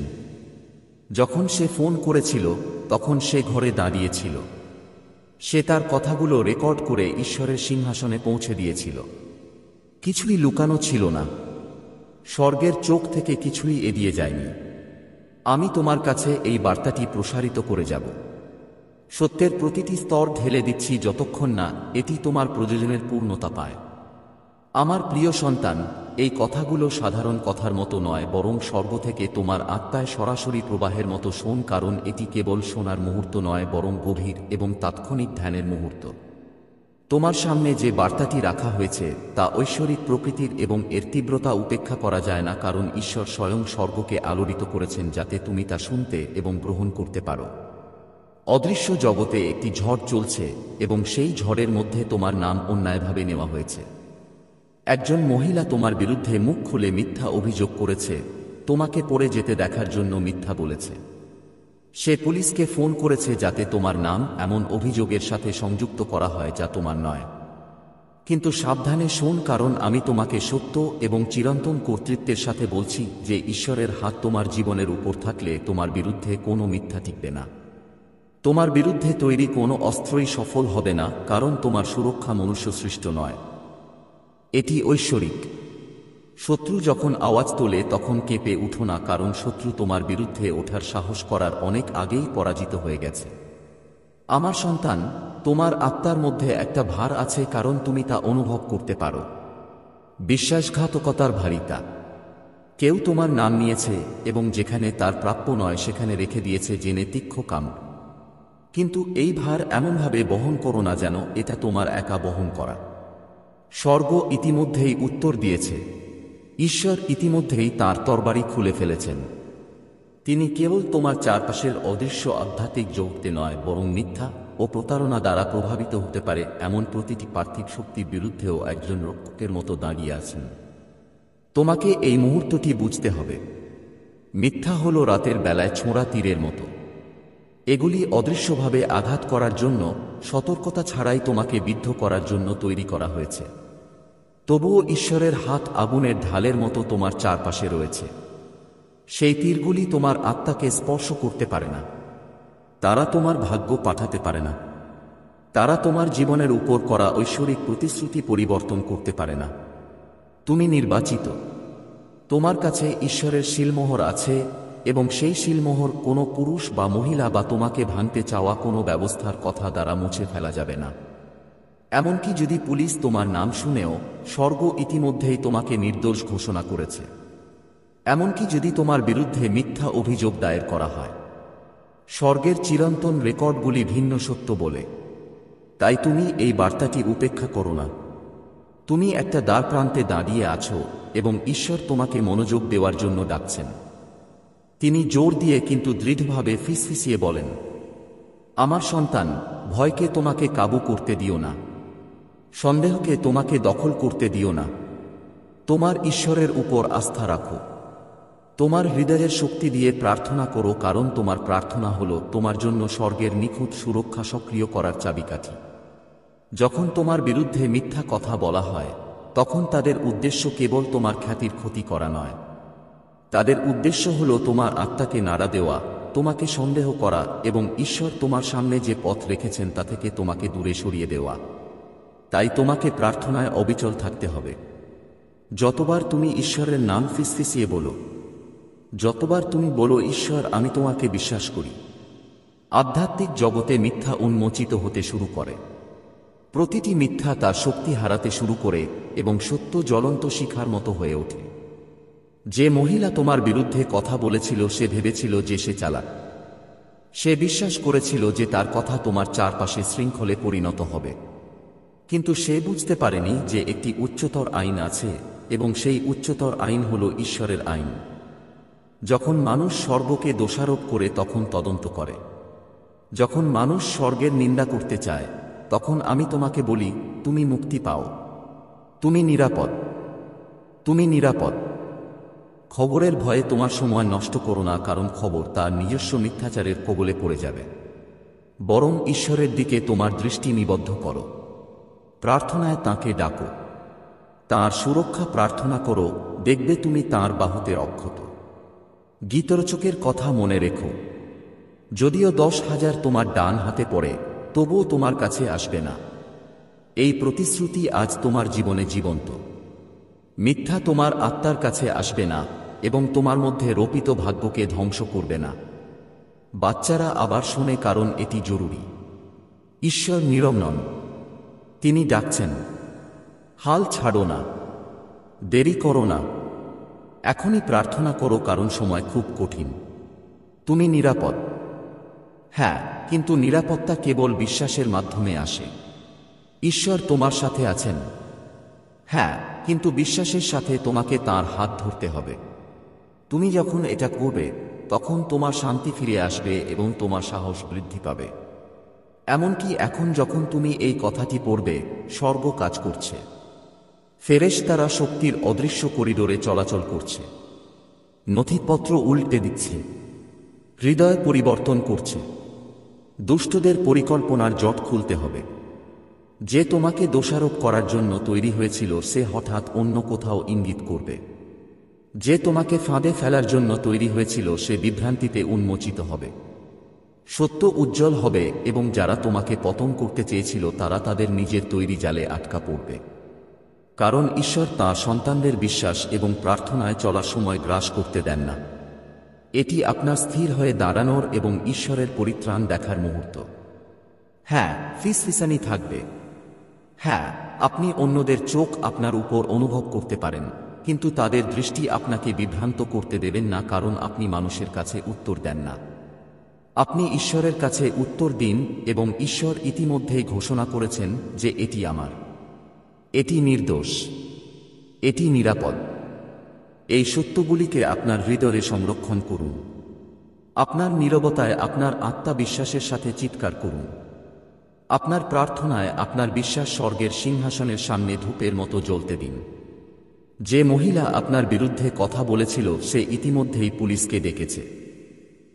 যখন সে ফোন করেছিল, তখন সে ঘরে দাঁড়িয়েছিল। সে তার কথাগুলো রেকর্ড করে ঈশ্বরের সিংহাসনে পৌঁছে দিয়েছিল। কিছুই লুকানো ছিল না। স্বর্গের চোখ থেকে কিছুই এড়িয়ে যায়নি। আমি তোমার কাছে এই বার্তাটি প্রসারিত করে যাব। সত্যের প্রতিটি স্তর ঢেলে দিচ্ছি, যতক্ষণ না এটি তোমার প্রয়োজনের পূর্ণতা পায়। আমার প্রিয় সন্তান, এই কথাগুলো সাধারণ কথার মতো নয়, বরং স্বর্গ থেকে তোমার আত্মায় সরাসরি প্রবাহের মতো শোন, কারণ এটি কেবল শোনার মুহূর্ত নয়, বরং গভীর এবং তাৎক্ষণিক ধ্যানের মুহূর্ত। তোমার সামনে যে বার্তাটি রাখা হয়েছে তা ঐশ্বরিক প্রকৃতির এবং এর তীব্রতা উপেক্ষা করা যায় না, কারণ ঈশ্বর স্বয়ং স্বর্গকে আলোড়িত করেছেন যাতে তুমি তা শুনতে এবং গ্রহণ করতে পারো। অদৃশ্য জগতে একটি ঝড় চলছে এবং সেই ঝড়ের মধ্যে তোমার নাম অন্যায়ভাবে নেওয়া হয়েছে। একজন মহিলা তোমার বিরুদ্ধে মুখ খুলে মিথ্যা অভিযোগ করেছে, তোমাকে পড়ে যেতে দেখার জন্য মিথ্যা বলেছে। সে পুলিশকে ফোন করেছে যাতে তোমার নাম এমন অভিযোগের সাথে সংযুক্ত করা হয় যা তোমার নয়। কিন্তু সাবধানে শোন, কারণ আমি তোমাকে সত্য এবং চিরন্তন কর্তৃত্বের সাথে বলছি যে ঈশ্বরের হাত তোমার জীবনের উপর থাকলে তোমার বিরুদ্ধে কোনো মিথ্যা টিকবে না। তোমার বিরুদ্ধে তৈরি কোনো অস্ত্রই সফল হবে না, কারণ তোমার সুরক্ষা মনুষ্য সৃষ্ট নয়, এটি ঐশ্বরিক। শত্রু যখন আওয়াজ তোলে তখন কেঁপে উঠো না, কারণ শত্রু তোমার বিরুদ্ধে ওঠার সাহস করার অনেক আগেই পরাজিত হয়ে গেছে। আমার সন্তান, তোমার আত্মার মধ্যে একটা ভার আছে, কারণ তুমি তা অনুভব করতে পারো। বিশ্বাসঘাতকতার ভারিতা। কেউ তোমার নাম নিয়েছে এবং যেখানে তার প্রাপ্য নয় সেখানে রেখে দিয়েছে জেনে তীক্ষ্ণ কামড়। কিন্তু এই ভার এমনভাবে বহন করো না যেন এটা তোমার একা বহন করা। স্বর্গ ইতিমধ্যেই উত্তর দিয়েছে। ঈশ্বর ইতিমধ্যেই তাঁর তরবারি খুলে ফেলেছেন। তিনি কেবল তোমার চারপাশের অদৃশ্য আধ্যাত্মিক জগতে নয়, বরং মিথ্যা ও প্রতারণা দ্বারা প্রভাবিত হতে পারে এমন প্রতিটি পার্থিব শক্তির বিরুদ্ধেও একজন রক্ষকের মতো দাঁড়িয়ে আছেন। তোমাকে এই মুহূর্তটি বুঝতে হবে। মিথ্যা হলো রাতের বেলায় ছোঁড়া তীরের মতো। এগুলি অদৃশ্যভাবে আঘাত করার জন্য, সতর্কতা ছাড়াই তোমাকে বিদ্ধ করার জন্য তৈরি করা হয়েছে। তবুও ঈশ্বরের হাত আগুনের ঢালের মতো তোমার চারপাশে রয়েছে। সেই তীরগুলি তোমার আত্মাকে স্পর্শ করতে পারে না। তারা তোমার ভাগ্য পাঠাতে পারে না। তারা তোমার জীবনের উপর করা ঐশ্বরিক প্রতিশ্রুতি পরিবর্তন করতে পারে না। তুমি নির্বাচিত। তোমার কাছে ঈশ্বরের শিলমোহর আছে এবং সেই শিলমোহর কোনো পুরুষ বা মহিলা বা তোমাকে ভাঙতে চাওয়া কোনো ব্যবস্থার কথা দ্বারা মুছে ফেলা যাবে না। এমনকি যদি পুলিশ তোমার নাম শুনেও, স্বর্গ ইতিমধ্যেই তোমাকে নির্দোষ ঘোষণা করেছে। এমনকি যদি তোমার বিরুদ্ধে মিথ্যা অভিযোগ দায়ের করা হয়, স্বর্গের চিরন্তন রেকর্ডগুলি ভিন্ন সত্য বলে। তাই তুমি এই বার্তাটি উপেক্ষা করো না। তুমি একটা দ্বার প্রান্তে দাঁড়িয়ে আছো এবং ঈশ্বর তোমাকে মনোযোগ দেওয়ার জন্য ডাকছেন। তিনি জোর দিয়ে কিন্তু দৃঢ়ভাবে ফিসফিসিয়ে বলেন, আমার সন্তান, ভয়কে তোমাকে কাবু করতে দিও না। সন্দেহকে তোমাকে দখল করতে দিও না। তোমার ঈশ্বরের উপর আস্থা রাখো। তোমার হৃদয়ের শক্তি দিয়ে প্রার্থনা করো, কারণ তোমার প্রার্থনা হলো তোমার জন্য স্বর্গের নিখুঁত সুরক্ষা সক্রিয় করার চাবিকাঠি। যখন তোমার বিরুদ্ধে মিথ্যা কথা বলা হয়, তখন তাদের উদ্দেশ্য কেবল তোমার খ্যাতির ক্ষতি করা নয়। তাদের উদ্দেশ্য হলো তোমার আত্মাকে নাড়া দেওয়া, তোমাকে সন্দেহ করা এবং ঈশ্বর তোমার সামনে যে পথ রেখেছেন তা থেকে তোমাকে দূরে সরিয়ে দেওয়া। তাই তোমাকে প্রার্থনায় অবিচল থাকতে হবে। যতবার তুমি ঈশ্বরের নাম ফিসফিসিয়ে বলো, যতবার তুমি বলো, ঈশ্বর আমি তোমাকে বিশ্বাস করি, আধ্যাত্মিক জগতে মিথ্যা উন্মোচিত হতে শুরু করে। প্রতিটি মিথ্যা তার শক্তি হারাতে শুরু করে এবং সত্য জ্বলন্ত শিখার মতো হয়ে ওঠে। যে মহিলা তোমার বিরুদ্ধে কথা বলেছিল সে ভেবেছিল যে সে চালাক। সে বিশ্বাস করেছিল যে তার কথা তোমার চারপাশে শৃঙ্খলে পরিণত হবে। কিন্তু সে বুঝতে পারেনি যে একটি উচ্চতর আইন আছে এবং সেই উচ্চতর আইন হল ঈশ্বরের আইন। যখন মানুষ স্বর্গকে দোষারোপ করে তখন তদন্ত করে। যখন মানুষ স্বর্গের নিন্দা করতে চায়, তখন আমি তোমাকে বলি, তুমি মুক্তি পাও, তুমি নিরাপদ, তুমি নিরাপদ। খবরের ভয়ে তোমার সময় নষ্ট করো না, কারণ খবর তার নিজস্ব মিথ্যাচারের কবলে পড়ে যাবে। বরং ঈশ্বরের দিকে তোমার দৃষ্টি নিবদ্ধ করো। প্রার্থনায় তাঁকে ডাকো, তাঁর সুরক্ষা প্রার্থনা করো, দেখবে তুমি তাঁর বাহুতে অক্ষত। গীতরচকের কথা মনে রেখো, যদিও 10,000 তোমার ডান হাতে পড়ে, তবুও তোমার কাছে আসবে না। এই প্রতিশ্রুতি আজ তোমার জীবনে জীবন্ত। মিথ্যা তোমার আত্মার কাছে আসবে না এবং তোমার মধ্যে রোপিত ভাগ্যকে ধ্বংস করবে না। বাচ্চারা আবার শোনে, কারণ এটি জরুরি। ঈশ্বর নীরব নন, তিনি ডাকছেন। হাল ছাড়ো না, দেরি করো না, এখনই প্রার্থনা করো, কারণ সময় খুব কঠিন। তুমি নিরাপদ। হ্যাঁ, কিন্তু নিরাপত্তা কেবল বিশ্বাসের মাধ্যমে আসে। ঈশ্বর তোমার সাথে আছেন। হ্যাঁ, কিন্তু বিশ্বাসের সাথে তোমাকে তাঁর হাত ধরতে হবে। তুমি যখন এটা করবে, তখন তোমার শান্তি ফিরে আসবে এবং তোমার সাহস বৃদ্ধি পাবে। এমনকি এখন যখন তুমি এই কথাটি পড়বে, স্বর্গ কাজ করছে। ফেরেশতারা শক্তির অদৃশ্য করিডোরে চলাচল করছে, নথিপত্র উল্টে দিচ্ছে, হৃদয় পরিবর্তন করছে। দুষ্টদের পরিকল্পনার জট খুলতে হবে। যে তোমাকে দোষারোপ করার জন্য তৈরি হয়েছিল সে হঠাৎ অন্য কোথাও ইঙ্গিত করবে। যে তোমাকে ফাঁদে ফেলার জন্য তৈরি হয়েছিল সে বিভ্রান্তিতে উন্মোচিত হবে। সত্য উজ্জ্বল হবে এবং যারা তোমাকে পতন করতে চেয়েছিল তারা তাদের নিজের তৈরি জালে আটকা পড়বে। কারণ ঈশ্বর তাঁর সন্তানদের বিশ্বাস এবং প্রার্থনায় চলার সময় গ্রাস করতে দেন না। এটি আপনার স্থির হয়ে দাঁড়ানোর এবং ঈশ্বরের পরিত্রাণ দেখার মুহূর্ত। হ্যাঁ, ফিসফিসানি থাকবে। হ্যাঁ, আপনি অন্যদের চোখ আপনার উপর অনুভব করতে পারেন, কিন্তু তাদের দৃষ্টি আপনাকে বিভ্রান্ত করতে দেবেন না, কারণ আপনি মানুষের কাছে উত্তর দেন না। আপনি ঈশ্বরের কাছে উত্তর দিন এবং ঈশ্বর ইতিমধ্যেই ঘোষণা করেছেন যে এটি আমার, এটি নির্দোষ, এটি নিরাপদ। এই সত্যগুলিকে আপনার হৃদয়ে সংরক্ষণ করুন। আপনার নীরবতায় আপনার আত্মা বিশ্বাসের সাথে চিৎকার করুন। আপনার প্রার্থনায় আপনার বিশ্বাস স্বর্গের সিংহাসনের সামনে ধূপের মতো জ্বলতে দিন। যে মহিলা আপনার বিরুদ্ধে কথা বলেছিল সে ইতিমধ্যেই পুলিশকে ডেকেছে,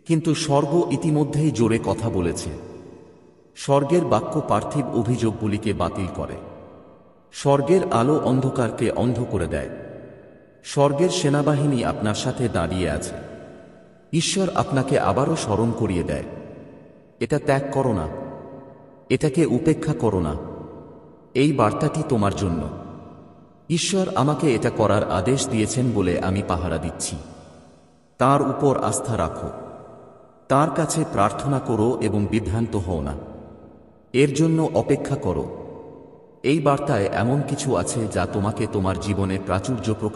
কিন্তু স্বর্গ ইতিমধ্যেই জোরে কথা বলেছে। স্বর্গের বাক্য পার্থিব অভিযোগগুলিকে বাতিল করে। স্বর্গের আলো অন্ধকারকে অন্ধ করে দেয়। স্বর্গের সেনাবাহিনী আপনার সাথে দাঁড়িয়ে আছে। ঈশ্বর আপনাকে আবারও স্মরণ করিয়ে দেয়, এটা ত্যাগ করো না, এটাকে উপেক্ষা করো না। এই বার্তাটি তোমার জন্য। ঈশ্বর আমাকে এটা করার আদেশ দিয়েছেন বলে আমি পাহারা দিচ্ছি। তাঁর উপর আস্থা রাখো, তাঁর কাছে প্রার্থনা করো এবং বিভ্রান্ত হও না। এর জন্য অপেক্ষা করো। এই বার্তায় এমন কিছু আছে যা তোমাকে তোমার জীবনে প্রাচুর্য প্রকাশ